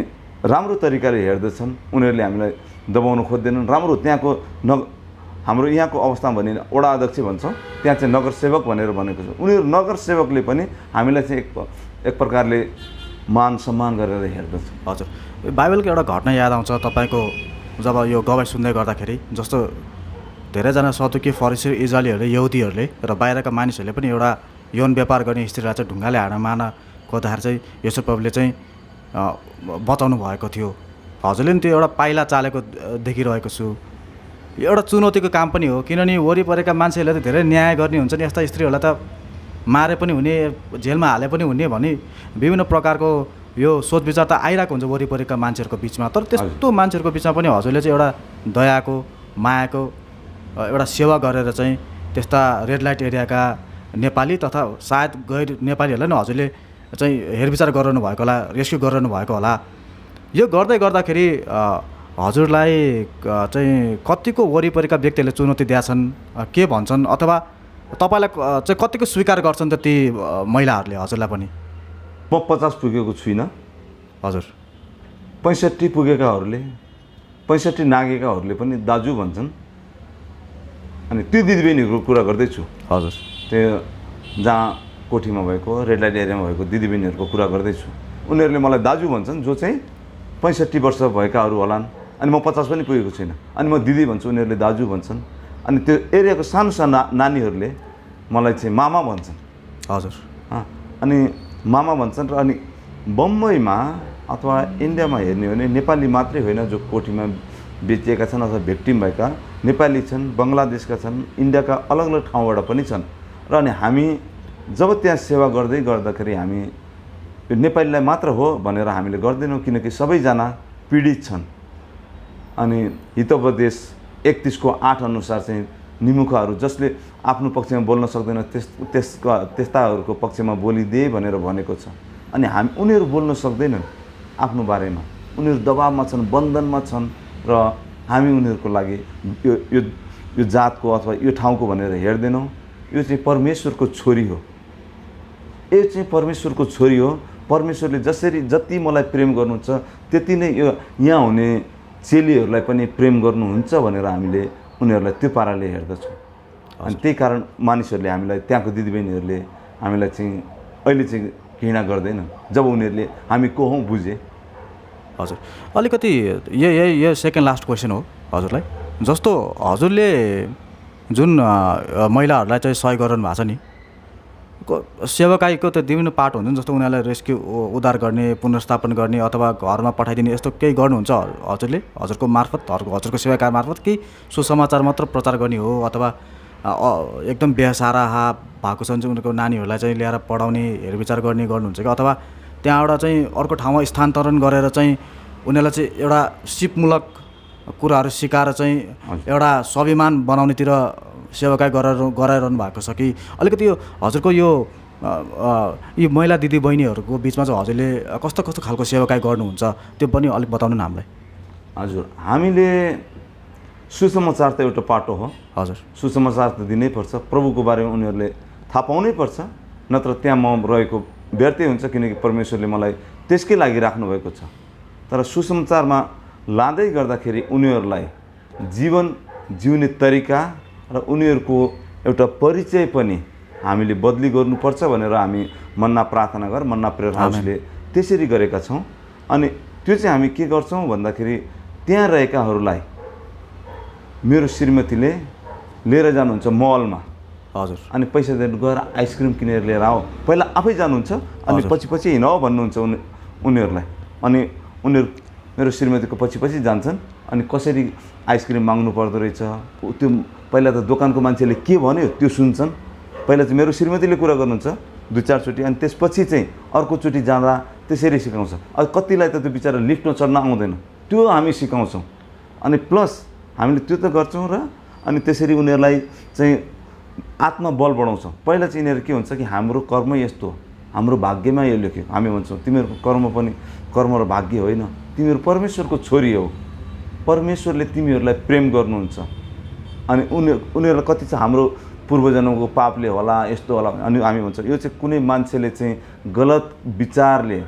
राम्रो तरिकाले हेर्दछन्, उनीहरूले हामीलाई दबाउन खोज्दैनन्। राम्रो त्यहाँको हाम्रो यहाँको अवस्थामा भने वडा अध्यक्ष भन्छौँ, त्यहाँ चाहिँ नगर सेवक भनेर भनेको छ। उनीहरू नगर सेवकले पनि हामीलाई चाहिँ एक प्रकारले मान सम्मान गरेर हेर्दछ। हजुर, बाइबलको एउटा घटना याद आउँछ तपाईँको, जब यो गवाई सुन्दै गर्दाखेरि, जस्तो धेरैजना सदुकी फरिसी इजरायलीहरूले यहुदीहरूले र बाहिरका मानिसहरूले पनि एउटा यौन व्यापार गर्ने स्त्रीलाई चाहिँ ढुङ्गाले हाड मार्न खोज्दाखेरि चाहिँ येशू प्रभुले चाहिँ बचाउनु भएको थियो। हजुरले पनि त्यो एउटा पाइला चालेको देखिरहेको छु। यो एउटा चुनौतीको काम पनि हो, किनभने वरिपरिका मान्छेहरूले त धेरै न्याय गर्ने हुन्छ नि, यस्ता स्त्रीहरूलाई त मारे पनि हुने, जेलमा हाले पनि हुने भनी विभिन्न प्रकारको यो सोच विचार त आइरहेको हुन्छ वरिपरिका मान्छेहरूको बिचमा। तर त्यस्तो मान्छेहरूको बिचमा पनि हजुरले चाहिँ एउटा दयाको, मायाको एउटा सेवा गरेर चाहिँ त्यस्ता रेड लाइट एरियाका नेपाली तथा सायद गैर नेपालीहरूलाई नै हजुरले चाहिँ हेरविचार गरिरहनु भएको होला, रेस्क्यु गरिरहनु भएको होला। यो गर्दै गर्दाखेरि हजुरलाई चाहिँ कतिको वरिपरिका व्यक्तिहरूले चुनौती दिएछन्, के भन्छन्, अथवा तपाईँलाई चाहिँ कतिको स्वीकार गर्छन् त ती महिलाहरूले हजुरलाई पनि? म 50 पुगेको छुइनँ हजुर। 65 पुगेकाहरूले, 65 नागेकाहरूले पनि दाजु भन्छन्। अनि त्यो दिदीबहिनीहरूको कुरा गर्दैछु हजुर। त्यो जहाँ कोठीमा भएको, रेड लाइट एरियामा भएको दिदीबहिनीहरूको कुरा गर्दैछु। उनीहरूले मलाई दाजु भन्छन्, जो चाहिँ 65 वर्ष भएकाहरू होलान्। अनि म 50 पनि पुगेको छुइनँ। अनि म दिदी भन्छु, उनीहरूले दाजु भन्छन्। अनि त्यो एरियाको सानो सानो नानीहरूले मलाई चाहिँ मामा भन्छन्। हजुर। अनि मामा भन्छन्। र अनि बम्बईमा अथवा इन्डियामा हेर्ने हो भने नेपाली मात्रै होइन जो कोठीमा बेचिएका छन् अथवा भिक्टिम भएका नेपाली छन्, बङ्गलादेशका छन्, इन्डियाका अलग अलग ठाउँबाट पनि छन्। र अनि हामी जब त्यहाँ सेवा गर्दै गर्दाखेरि हामी यो नेपालीलाई मात्र हो भनेर हामीले गर्दैनौँ, किनकि सबैजना पीडित छन्। अनि हितोपदेश 31:8 अनुसार चाहिँ निमुखाहरू जसले आफ्नो पक्षमा बोल्न सक्दैन त्यस्ताहरूको पक्षमा बोलिदिए भनेर भनेको छ। अनि हामी उनीहरू बोल्न सक्दैनन् आफ्नो बारेमा, उनीहरू दबावमा छन्, बन्धनमा छन्। र हामी उनीहरूको लागि यो जातको अथवा यो ठाउँको भनेर हेर्दैनौँ। यो चाहिँ परमेश्वरको छोरी हो, यो चाहिँ परमेश्वरको छोरी हो। परमेश्वरले जति मलाई प्रेम गर्नुहुन्छ त्यति नै यो यहाँ हुने चेलीहरूलाई पनि प्रेम गर्नुहुन्छ भनेर हामीले उनीहरूलाई त्यो पाराले हेर्दछौँ। अनि त्यही कारण मानिसहरूले हामीलाई, त्यहाँको दिदीबहिनीहरूले हामीलाई चाहिँ अहिले चाहिँ घृणा गर्दैनन् जब उनीहरूले हामी को हौँ बुझे। हजुर। अलिकति यो सेकेन्ड लास्ट क्वेसन हो हजुरलाई। जस्तो हजुरले जुन महिलाहरूलाई चाहिँ सहयोग गरिरहनु भएको छ नि, सेवाकाईको त विभिन्न पार्ट हुन्छ नि, जस्तो उनीहरूलाई रेस्क्यु, उद्धार गर्ने, पुनर्स्थापन गर्ने अथवा घरमा पठाइदिने, यस्तो केही गर्नुहुन्छ हजुरले? हजुरको मार्फत, हजुरको सेवाकार मार्फत केही सुसमाचार मात्र प्रचार गर्ने हो, अथवा एकदम बेसहारा भएको छन् चाहिँ उनीहरूको नानीहरूलाई चाहिँ ल्याएर पढाउने, हेरविचार गर्ने गर्नुहुन्छ कि, अथवा त्यहाँबाट चाहिँ अर्को ठाउँमा स्थानान्तरण गरेर चाहिँ उनीहरूलाई चाहिँ एउटा सिपमूलक कुराहरू सिकाएर चाहिँ एउटा स्वाभिमान बनाउनेतिर सेवाकाई गराइरहनु भएको छ कि? अलिकति यो हजुरको यो महिला दिदी बहिनीहरूको बिचमा चाहिँ हजुरले कस्तो कस्तो खालको सेवाकाई गर्नुहुन्छ त्यो पनि अलिक बताउनु न हामीलाई। हजुर, हामीले सुसमाचार त एउटा पाटो हो। हजुर, सुसमाचार त दिनैपर्छ, प्रभुको बारेमा उनीहरूले थाहा पाउनै पर्छ, नत्र त्यहाँ म रहेको व्यर्थै हुन्छ, किनकि परमेश्वरले मलाई त्यसकै लागि राख्नुभएको छ। तर सुसमाचारमा लाँदै गर्दाखेरि उनीहरूलाई जीवन जिउने तरिका र उनीहरूको एउटा परिचय पनि हामीले बदली गर्नुपर्छ भनेर हामी मन्ना प्रार्थना घर, मन्ना प्रेयर हाउसले त्यसरी गरेका छौँ। अनि त्यो चाहिँ हामी के गर्छौँ भन्दाखेरि त्यहाँ रहेकाहरूलाई मेरो श्रीमतीले लिएर जानुहुन्छ मलमा। हजुर। अनि पैसा दिएर गएर आइसक्रिम किनेर लिएर आऊ, पहिला आफै जानुहुन्छ अनि पछि हिँड भन्नुहुन्छ उनीहरूलाई। अनि उनीहरू मेरो श्रीमतीको पछि जान्छन्। अनि कसरी आइसक्रिम माग्नु पर्दो रहेछ त्यो पहिला त दोकानको मान्छेले के भन्यो त्यो सुन्छन्। पहिला चाहिँ मेरो श्रीमतीले कुरा गर्नुहुन्छ 2-4 चोटि, अनि त्यसपछि चाहिँ अर्कोचोटि जाँदा त्यसरी सिकाउँछ। अब कतिलाई त त्यो बिचरा लिफ्टमा चढ्न आउँदैन, त्यो हामी सिकाउँछौँ। अनि प्लस हामीले त्यो त गर्छौँ र अनि त्यसरी उनीहरूलाई चाहिँ आत्मबल बढाउँछौँ। पहिला चाहिँ यिनीहरू के हुन्छ कि हाम्रो कर्म यस्तो हो, हाम्रो भाग्यमा यो लेख्यो। हामी भन्छौँ तिमीहरूको कर्म पनि कर्म र भाग्य होइन, तिमीहरू परमेश्वरको छोरी हो, परमेश्वरले तिमीहरूलाई प्रेम गर्नुहुन्छ। अनि उनीहरूलाई कति चाहिँ हाम्रो पूर्वजन्मको पापले होला, यस्तो होला। अनि हामी भन्छौँ यो चाहिँ कुनै मान्छेले चाहिँ गलत विचारले,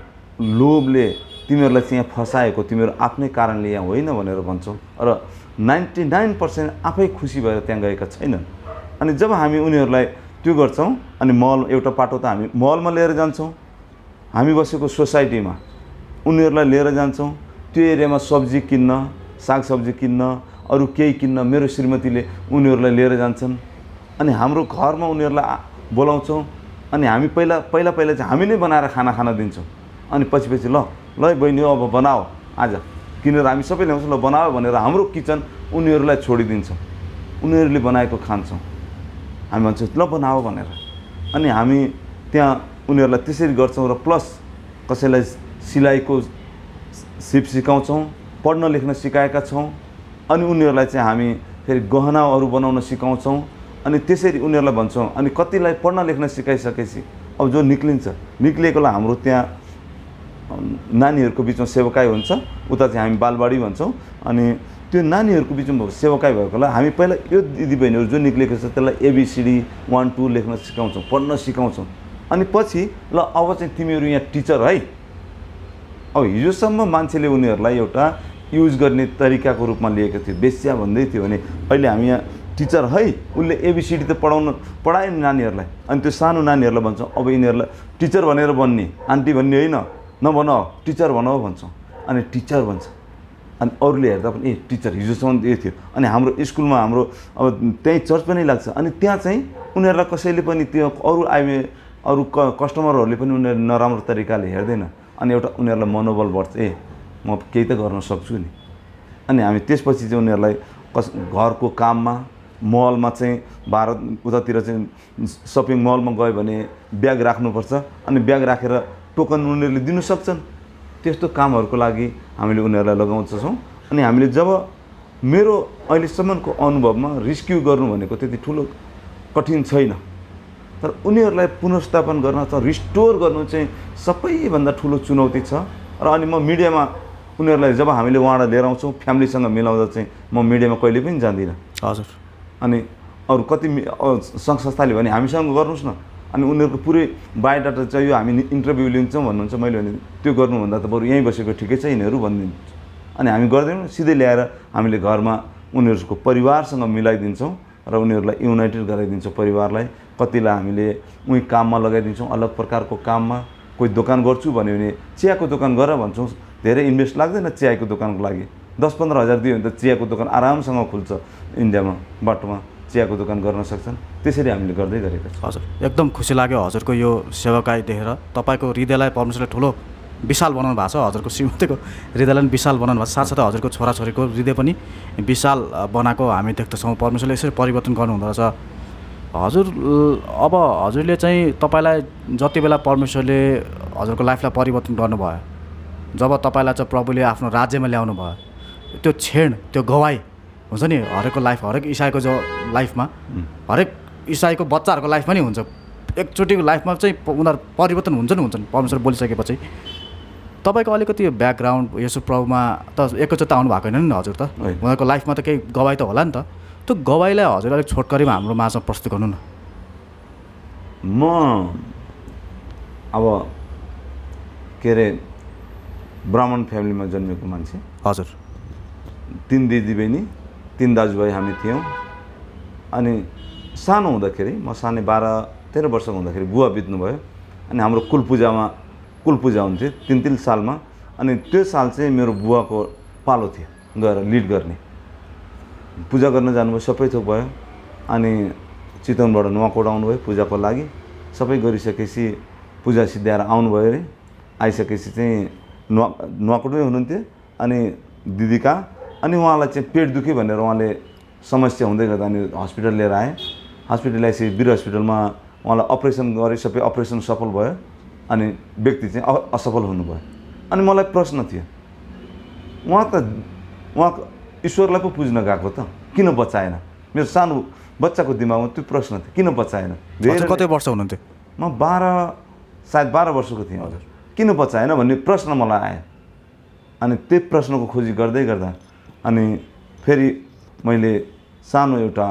लोभले तिमीहरूलाई चाहिँ यहाँ फसाएको, तिमीहरू आफ्नै कारणले यहाँ होइन भनेर भन्छौँ। र 99% आफै खुसी भएर त्यहाँ गएका छैनन्। अनि जब हामी उनीहरूलाई त्यो गर्छौँ, अनि मल एउटा पाटो त हामी मलमा लिएर जान्छौँ, हामी बसेको सोसाइटीमा उनीहरूलाई लिएर जान्छौँ। त्यो एरियामा सब्जी किन्न, सागसब्जी किन्न, अरू केही किन्न मेरो श्रीमतीले उनीहरूलाई लिएर जान्छन्। अनि हाम्रो घरमा उनीहरूलाई बोलाउँछौँ। अनि हामी पहिला चाहिँ हामी नै बनाएर खाना दिन्छौँ। अनि पछि ल बहिनी अब बनाऊ, आज किनेर हामी सबै ल्याउँछौँ, ल बनाऊ भनेर हाम्रो किचन उनीहरूलाई छोडिदिन्छौँ। उनीहरूले बनाएको खान्छौँ, हामी भन्छौँ ल बनाऊ भनेर। अनि हामी त्यहाँ उनीहरूलाई त्यसरी गर्छौँ र प्लस कसैलाई सिलाइको सिप सिकाउँछौँ, पढ्न लेख्न सिकाएका छौँ। अनि उनीहरूलाई चाहिँ हामी फेरि गहनाहरू बनाउन सिकाउँछौँ। अनि त्यसरी उनीहरूलाई भन्छौँ। अनि कतिलाई पढ्न लेख्न सिकाइसकेपछि अब जो निक्लिएकोलाई हाम्रो त्यहाँ नानीहरूको बिचमा सेवकाई हुन्छ, उता चाहिँ हामी बालबाडी भन्छौँ। अनि त्यो नानीहरूको बिचमा सेवकाई भएकोलाई हामी पहिला यो दिदीबहिनीहरू जो निक्लिएको छ त्यसलाई ABCD 1 2 लेख्न सिकाउँछौँ, पढ्न सिकाउँछौँ। अनि पछि ल अब चाहिँ तिमीहरू यहाँ टिचर है। अब हिजोसम्म मान्छेले उनीहरूलाई एउटा युज गर्ने तरिकाको रूपमा लिएको थियो, बेस्या भन्दै थियो भने अहिले हामी यहाँ टिचर है, उसले ABCD त पढायो नि नानीहरूलाई। अनि त्यो सानो नानीहरूलाई भन्छौँ अब यिनीहरूलाई टिचर भनेर बन्ने, आन्टी भन्ने होइन, नभन टिचर भन भन्छौँ। अनि टिचर भन्छ। अनि अरूले हेर्दा पनि टिचर हिजोसम्म यो थियो। अनि हाम्रो स्कुलमा हाम्रो अब त्यहीँ चर्च पनि लाग्छ। अनि त्यहाँ चाहिँ उनीहरूलाई कसैले पनि त्यो अरू कस्टमरहरूले पनि उनीहरू नराम्रो तरिकाले हेर्दैन। अनि एउटा उनीहरूलाई मनोबल बढ्छ, म केही त गर्न सक्छु नि। अनि हामी त्यसपछि चाहिँ उनीहरूलाई घरको काममा, मलमा चाहिँ भारत उतातिर चाहिँ सपिङ मलमा गयो भने ब्याग राख्नुपर्छ। अनि ब्याग राखेर टोकन उनीहरूले दिनु सक्छन्। त्यस्तो कामहरूको लागि हामीले उनीहरूलाई लगाउँछौँ। अनि हामीले जब मेरो अहिलेसम्मको अनुभवमा रेस्क्यु गर्नु भनेको त्यति ठुलो कठिन छैन, तर उनीहरूलाई पुनर्स्थापन गर्न अथवा रिस्टोर गर्नु चाहिँ सबैभन्दा ठुलो चुनौती छ। र अनि म मिडियामा उनीहरूलाई जब हामीले उहाँलाई लिएर आउँछौँ फ्यामिलीसँग मिलाउँदा चाहिँ म मिडियामा कहिले पनि जान्दिनँ। हजुर। अनि अरू कति सङ्घ संस्थाले भने हामीसँग गर्नुहोस् न। अनि उनीहरूको पुरै बायोडाटा चाहियो, हामी इन्टरभ्यू लिन्छौँ भन्नुहुन्छ। मैले भने त्यो गर्नुभन्दा त बरु यहीँ बसेको ठिकै छ यिनीहरू भनिदिन्छु। अनि हामी गर्दैनौँ, सिधै ल्याएर हामीले घरमा उनीहरूको परिवारसँग मिलाइदिन्छौँ र उनीहरूलाई युनाइटेड गराइदिन्छौँ परिवारलाई। कतिलाई हामीले उही काममा लगाइदिन्छौँ, अलग प्रकारको काममा। कोही दोकान गर्छु भन्यो भने चियाको दोकान गर भन्छौँ। धेरै इन्भेस्ट लाग्दैन चियाको दोकानको लागि, 10-15 हज़ार दियो भने त चियाको दोकान आरामसँग खुल्छ। इन्डियामा बाटोमा चियाको दोकान गर्न सक्छन्। त्यसरी हामीले गर्दै गरेका छौँ। हजुर, एकदम खुसी लाग्यो हजुरको यो सेवाकाई देखेर। तपाईँको हृदयलाई परमेश्वरले ठुलो विशाल बनाउनु भएको छ। हजुरको श्रीमतीको हृदयलाई पनि विशाल बनाउनु भएको छ, साथसाथै हजुरको छोराछोरीको हृदय पनि विशाल बनाएको हामी देख्दछौँ। परमेश्वरले यसरी परिवर्तन गर्नुहुँदो रहेछ। हजुर, अब हजुरले चाहिँ तपाईँलाई जति बेला परमेश्वरले हजुरको लाइफलाई परिवर्तन गर्नुभयो, जब तपाईँलाई चाहिँ प्रभुले आफ्नो राज्यमा ल्याउनु भयो, त्यो क्षण, त्यो गवाई हुन्छ नि हरेकको लाइफ, हरेक इसाईको जो लाइफमा, हरेक इसाईको बच्चाहरूको लाइफमा नि हुन्छ। एकचोटिको लाइफमा चाहिँ उनीहरू परिवर्तन हुन्छन् परमेश्वर बोलिसकेपछि। तपाईँको अलिकति ब्याकग्राउन्ड यसो प्रभुमा त एकैचोटि आउनु भएको होइन नि हजुर त, उनीहरूको लाइफमा त केही गवाई त होला नि त। त्यो गवाईलाई हजुर अलिक छोटकरीमा हाम्रो माझमा प्रस्तुत गर्नु न। म अब के अरे ब्राह्मण फ्यामिलीमा जन्मेको मान्छे। हजुर। 3 दिदीबहिनी 3 दाजुभाइ हामी थियौँ। अनि सानो हुँदाखेरि म सानै 12-13 वर्षको हुँदाखेरि बुवा बित्नुभयो। अनि हाम्रो कुल पूजा हुन्थ्यो 3 सालमा। अनि त्यो साल चाहिँ मेरो बुवाको पालो थियो गएर लिड गर्ने। पूजा गर्न जानुभयो, सबै थोक भयो। अनि चितवनबाट नुवाकोट आउनुभयो पूजाको लागि। सबै गरिसकेपछि पूजा सिद्ध्याएर आउनुभयो अरे। आइसकेपछि चाहिँ नुवाकोटमै हुनुहुन्थ्यो। अनि दिदीका अनि उहाँलाई चाहिँ पेट दुख्यो भनेर उहाँले समस्या हुँदै गर्दा अनि हस्पिटल लिएर आएँ। हस्पिटल ल्याएपछि वीर हस्पिटलमा उहाँलाई अपरेसन गरे, सबै अपरेसन सफल भयो। अनि व्यक्ति चाहिँ असफल हुनुभयो। अनि मलाई प्रश्न थियो, उहाँ ईश्वरलाई पो पुज्न गएको त किन बचाएन? मेरो सानो बच्चाको दिमागमा त्यो प्रश्न थियो, किन बचाएन? कति वर्ष हुनुहुन्थ्यो? म सायद 12 वर्षको थिएँ। हजुर, किन बचाएन भन्ने प्रश्न मलाई आयो। अनि त्यो प्रश्नको खोजी गर्दै गर्दा अनि फेरि मैले सानो एउटा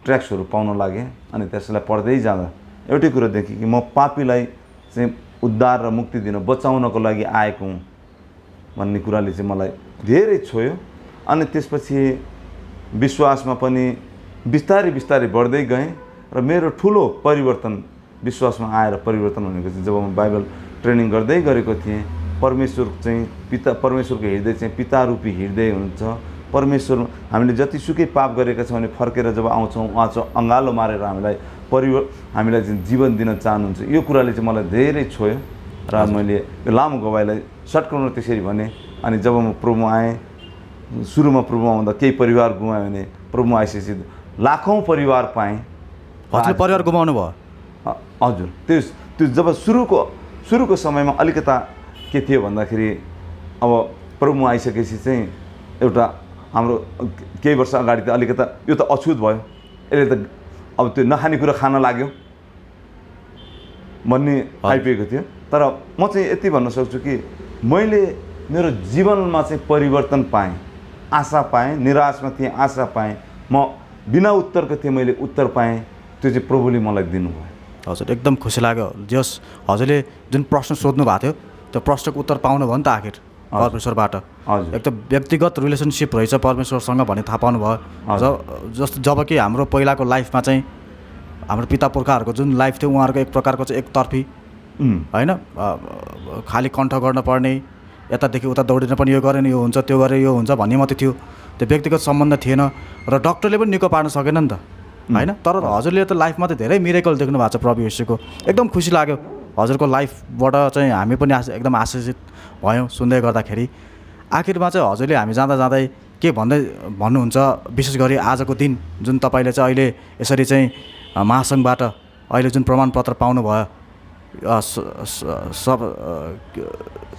ट्र्याक्सहरू पाउन लागेँ। अनि त्यसलाई पढ्दै जाँदा एउटै कुरो देखेँ कि म पापीलाई चाहिँ उद्धार र मुक्ति दिन बचाउनको लागि आएको हुँ भन्ने कुराले चाहिँ मलाई धेरै छोयो। अनि त्यसपछि विश्वासमा पनि बिस्तारै बढ्दै गएँ र मेरो ठुलो परिवर्तन विश्वासमा आएर परिवर्तन भनेको चाहिँ जब म बाइबल ट्रेनिङ गर्दै गरेको थिएँ। परमेश्वरको हृदय चाहिँ पिता रूपी हृदय हुन्छ। परमेश्वर हामीले जतिसुकै पाप गरेका छौँ भने फर्केर जब आउँछौँ उहाँ चाहिँ अँगालो मारेर हामीलाई चाहिँ जीवन दिन चाहनुहुन्छ। यो कुराले चाहिँ मलाई धेरै छोयो र मैले यो लामो गवाईलाई सट्काउन त्यसरी भने। अनि जब म प्रभुमा आएँ, सुरुमा प्रभुमा आउँदा केही परिवार गुमाएँ भने प्रभुमा आइसकेपछि लाखौँ परिवार पाएँ। हजुरले परिवार गुमाउनु भयो? हजुर, त्यो जब सुरुको समयमा अलिकता के थियो भन्दाखेरि अब प्रभुमा आइसकेपछि चाहिँ एउटा हाम्रो केही वर्ष अगाडि त अलिकता यो त अछुत भयो, यसले त अब त्यो नखाने कुरा खान लाग्यो भन्ने आइपुगेको थियो। तर म चाहिँ यति भन्न सक्छु कि मैले मेरो जीवनमा चाहिँ परिवर्तन पाएँ, आशा पाएँ, निराशमा थिएँ आशा पाएँ, म बिना उत्तरको थिएँ मैले उत्तर पाएँ, त्यो चाहिँ प्रभुले मलाई दिनुभयो। हजुर एकदम खुसी लाग्यो। जस हजुरले जुन प्रश्न सोध्नु भएको थियो त्यो प्रश्नको उत्तर पाउनु भयो नि त आखिर परमेश्वरबाट। हजुर, एकदम व्यक्तिगत रिलेसनसिप रहेछ परमेश्वरसँग भन्ने थाहा पाउनु भयो। जब कि हाम्रो पहिलाको लाइफमा चाहिँ हाम्रो पिता पुर्खाहरूको जुन लाइफ थियो उहाँहरूको एक प्रकारको चाहिँ एकतर्फी होइन, खालि कण्ठ गर्न पर्ने, यतादेखि उता दौडिन पनि यो गरेन यो हुन्छ त्यो गरे यो हुन्छ भन्ने मात्रै थियो, त्यो व्यक्तिगत सम्बन्ध थिएन र डक्टरले पनि निको पार्न सकेन नि त होइन। तर हजुरले त लाइफमा त धेरै मिरेकल देख्नु भएको छ प्रभु येशूको। एकदम खुसी लाग्यो हजुरको लाइफबाट चाहिँ हामी पनि एकदम आशिषित भयौँ सुन्दै गर्दाखेरि। आखिरमा चाहिँ हजुरले हामी जाँदा जाँदै के भन्नुहुन्छ विशेष गरी आजको दिन जुन तपाईँले चाहिँ अहिले यसरी चाहिँ महासङ्घबाट अहिले जुन प्रमाणपत्र पाउनुभयो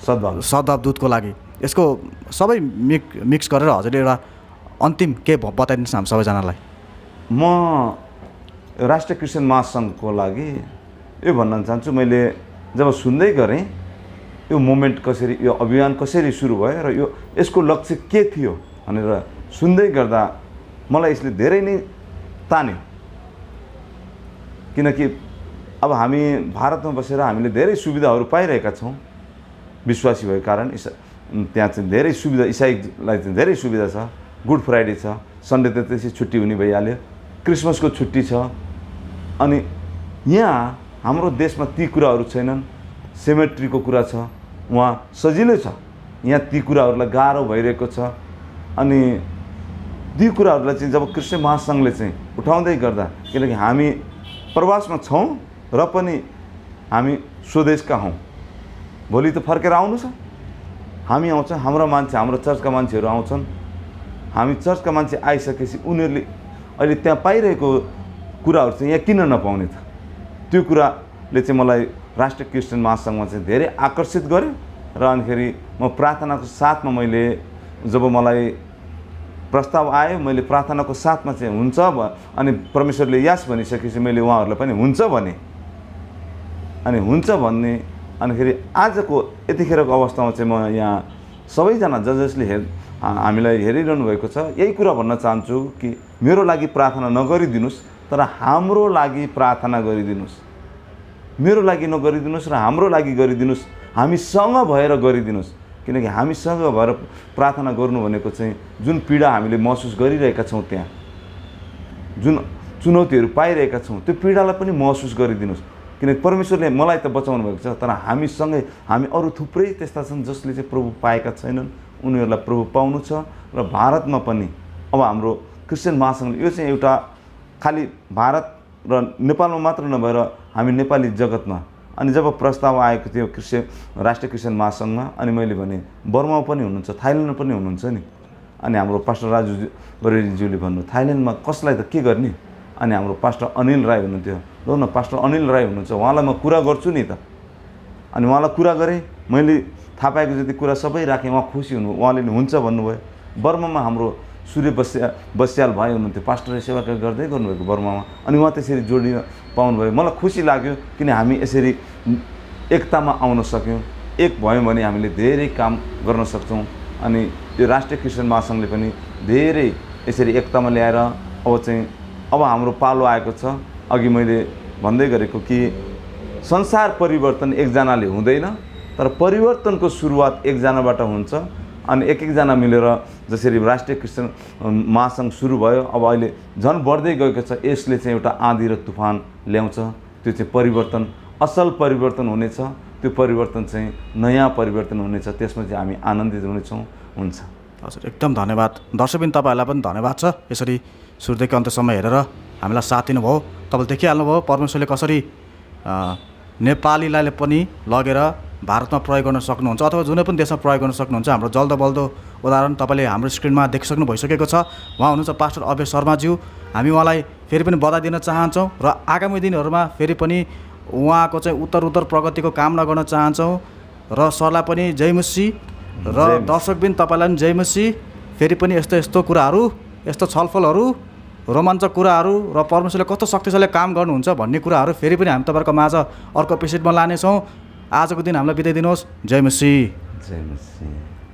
सद्भाव दूतको लागि, यसको सबै मिक्स गरेर हजुरले एउटा अन्तिम के बताइदिनुहोस् हामी सबैजनालाई। म राष्ट्रिय क्रिस्चियन महासङ्घको लागि यो भन्न चाहन्छु, मैले जब सुन्दै गरेँ यो मुभमेन्ट कसरी, यो अभियान कसरी सुरु भयो र यसको लक्ष्य के थियो भनेर सुन्दै गर्दा मलाई यसले धेरै नै तान्यो। किनकि अब हामी भारतमा बसेर हामीले धेरै सुविधाहरू पाइरहेका छौँ विश्वासी भएको कारण। त्यहाँ चाहिँ धेरै सुविधा, इसाईलाई चाहिँ धेरै सुविधा छ। गुड फ्राइडे छ, सन्डे त त्यसै छुट्टी हुने भइहाल्यो, क्रिसमसको छुट्टी छ। अनि यहाँ हाम्रो देशमा ती कुराहरू छैनन्। सेमेट्रीको कुरा छ, वहाँ सजिलै छ, यहाँ ती कुराहरूलाई गाह्रो भइरहेको छ। अनि ती कुराहरूलाई चाहिँ जब क्रिस्चियन महासङ्घले चाहिँ उठाउँदै गर्दा, किनकि हामी प्रवासमा छौँ र पनि हामी स्वदेशका हौँ, भोलि त फर्केर आउनु छ, हामी आउँछौँ, हाम्रो मान्छे, हाम्रो चर्चका मान्छेहरू आउँछन्। हामी चर्चका मान्छे आइसकेपछि उनीहरूले अहिले त्यहाँ पाइरहेको कुराहरू चाहिँ यहाँ किन नपाउने त? त्यो कुराले चाहिँ मलाई राष्ट्रिय क्रिस्चियन महासङ्घमा चाहिँ धेरै आकर्षित गर्यो। र अनिखेरि म प्रार्थनाको साथमा मैले जब मलाई प्रस्ताव आयो, मैले प्रार्थनाको साथमा चाहिँ हुन्छ अनि परमेश्वरले यस भनिसकेपछि मैले उहाँहरूलाई पनि हुन्छ भने, अनि हुन्छ भन्ने। अनिखेरि आजको यतिखेरको अवस्थामा चाहिँ म यहाँ सबैजना जसले हामीलाई हेरिरहनु भएको छ यही कुरा भन्न चाहन्छु कि मेरो लागि प्रार्थना नगरिदिनुहोस्, तर हाम्रो लागि प्रार्थना गरिदिनुहोस्। मेरो लागि नगरिदिनुहोस् र हाम्रो लागि गरिदिनुहोस्, हामीसँग भएर गरिदिनुहोस्। किनकि हामीसँग भएर प्रार्थना गर्नु भनेको चाहिँ जुन पीडा हामीले महसुस गरिरहेका छौँ, त्यहाँ जुन चुनौतीहरू पाइरहेका छौँ, त्यो पीडालाई पनि महसुस गरिदिनुहोस्। किनकि परमेश्वरले मलाई त बचाउनु भएको छ, तर हामीसँगै हामी अरू थुप्रै त्यस्ता छन् जसले चाहिँ प्रभु पाएका छैनन्, उनीहरूलाई प्रभु पाउनु छ। र भारतमा पनि अब हाम्रो क्रिस्चियन महासङ्घले यो चाहिँ एउटा खालि भारत र नेपालमा मात्र नभएर हामी नेपाली जगतमा, अनि जब प्रस्ताव आएको थियो राष्ट्रिय क्रिस्चियन महासङ्घमा, अनि मैले भने बर्मामा पनि हुनुहुन्छ, थाइल्यान्डमा पनि हुनुहुन्छ नि। अनि हाम्रो पास्टर राजु बरेलीज्यूले भन्नु थाइल्यान्डमा कसलाई त के गर्ने? अनि हाम्रो पास्टर अनिल राई हुनुहुन्थ्यो, ल न पास्टर अनिल राई हुनुहुन्छ, उहाँलाई म कुरा गर्छु नि त। अनि उहाँलाई कुरा गरेँ, मैले थाहा पाएको जति कुरा सबै राखेँ, उहाँ खुसी हुनु, उहाँले हुन्छ भन्नुभयो। बर्मामा हाम्रो सूर्य बस्याल भाइ हुनुहुन्थ्यो, पास्टरले सेवा गर्दै गर्नुभएको बर्मामा, अनि उहाँ त्यसरी जोडिन पाउनुभयो। मलाई खुसी लाग्यो, किन हामी यसरी एकतामा आउन सक्यौँ। एक भयौँ भने हामीले धेरै काम गर्न सक्छौँ। अनि यो राष्ट्रिय क्रिस्चियन महासङ्घले पनि धेरै यसरी एकतामा ल्याएर अब हाम्रो पालो आएको छ। अघि मैले भन्दै गरेको कि संसार परिवर्तन एकजनाले हुँदैन, तर परिवर्तनको सुरुवात एकजनाबाट हुन्छ। अनि एकजना मिलेर जसरी राष्ट्रिय क्रिस्चियन महासङ्घ सुरु भयो, अब अहिले झन् बढ्दै गएको छ। यसले चाहिँ एउटा आँधी र तुफान ल्याउँछ, त्यो चाहिँ परिवर्तन, असल परिवर्तन हुनेछ। त्यो परिवर्तन चाहिँ नयाँ परिवर्तन हुनेछ, त्यसमा चाहिँ हामी आनन्दित हुनेछौँ। हुन्छ हजुर, एकदम धन्यवाद। दर्शकबिन तपाईँहरूलाई पनि धन्यवाद छ, यसरी सुरुदेखि अन्त्यसम्म हेरेर हामीलाई साथ दिनुभयो। तपाईँले देखिहाल्नुभयो परमेश्वरले कसरी नेपालीलाई पनि लगेर भारतमा प्रयोग गर्न सक्नुहुन्छ, अथवा जुनै पनि देशमा प्रयोग गर्न सक्नुहुन्छ। हाम्रो जल्दो बल्दो उदाहरण तपाईँले हाम्रो स्क्रिनमा देखिसक्नु भइसकेको छ। उहाँ हुनुहुन्छ पास्टर अभय शर्माज्यू। हामी उहाँलाई फेरि पनि बधाई दिन चाहन्छौँ र आगामी दिनहरूमा फेरि पनि उहाँको चाहिँ उत्तर प्रगतिको कामना गर्न चाहन्छौँ र सरलाई पनि जय मसी र दर्शकबिन तपाईँलाई पनि जय मसी। फेरि पनि यस्तो कुराहरू, यस्तो छलफलहरू, रोमाञ्चक कुराहरू र परमेश्वरले कस्तो शक्तिशाली काम गर्नुहुन्छ भन्ने कुराहरू फेरि पनि हामी तपाईँहरूको माझ अर्को एपिसोडमा लानेछौँ। आजको दिन हामीलाई बिताइदिनुहोस्। जय मसी। जय मसी।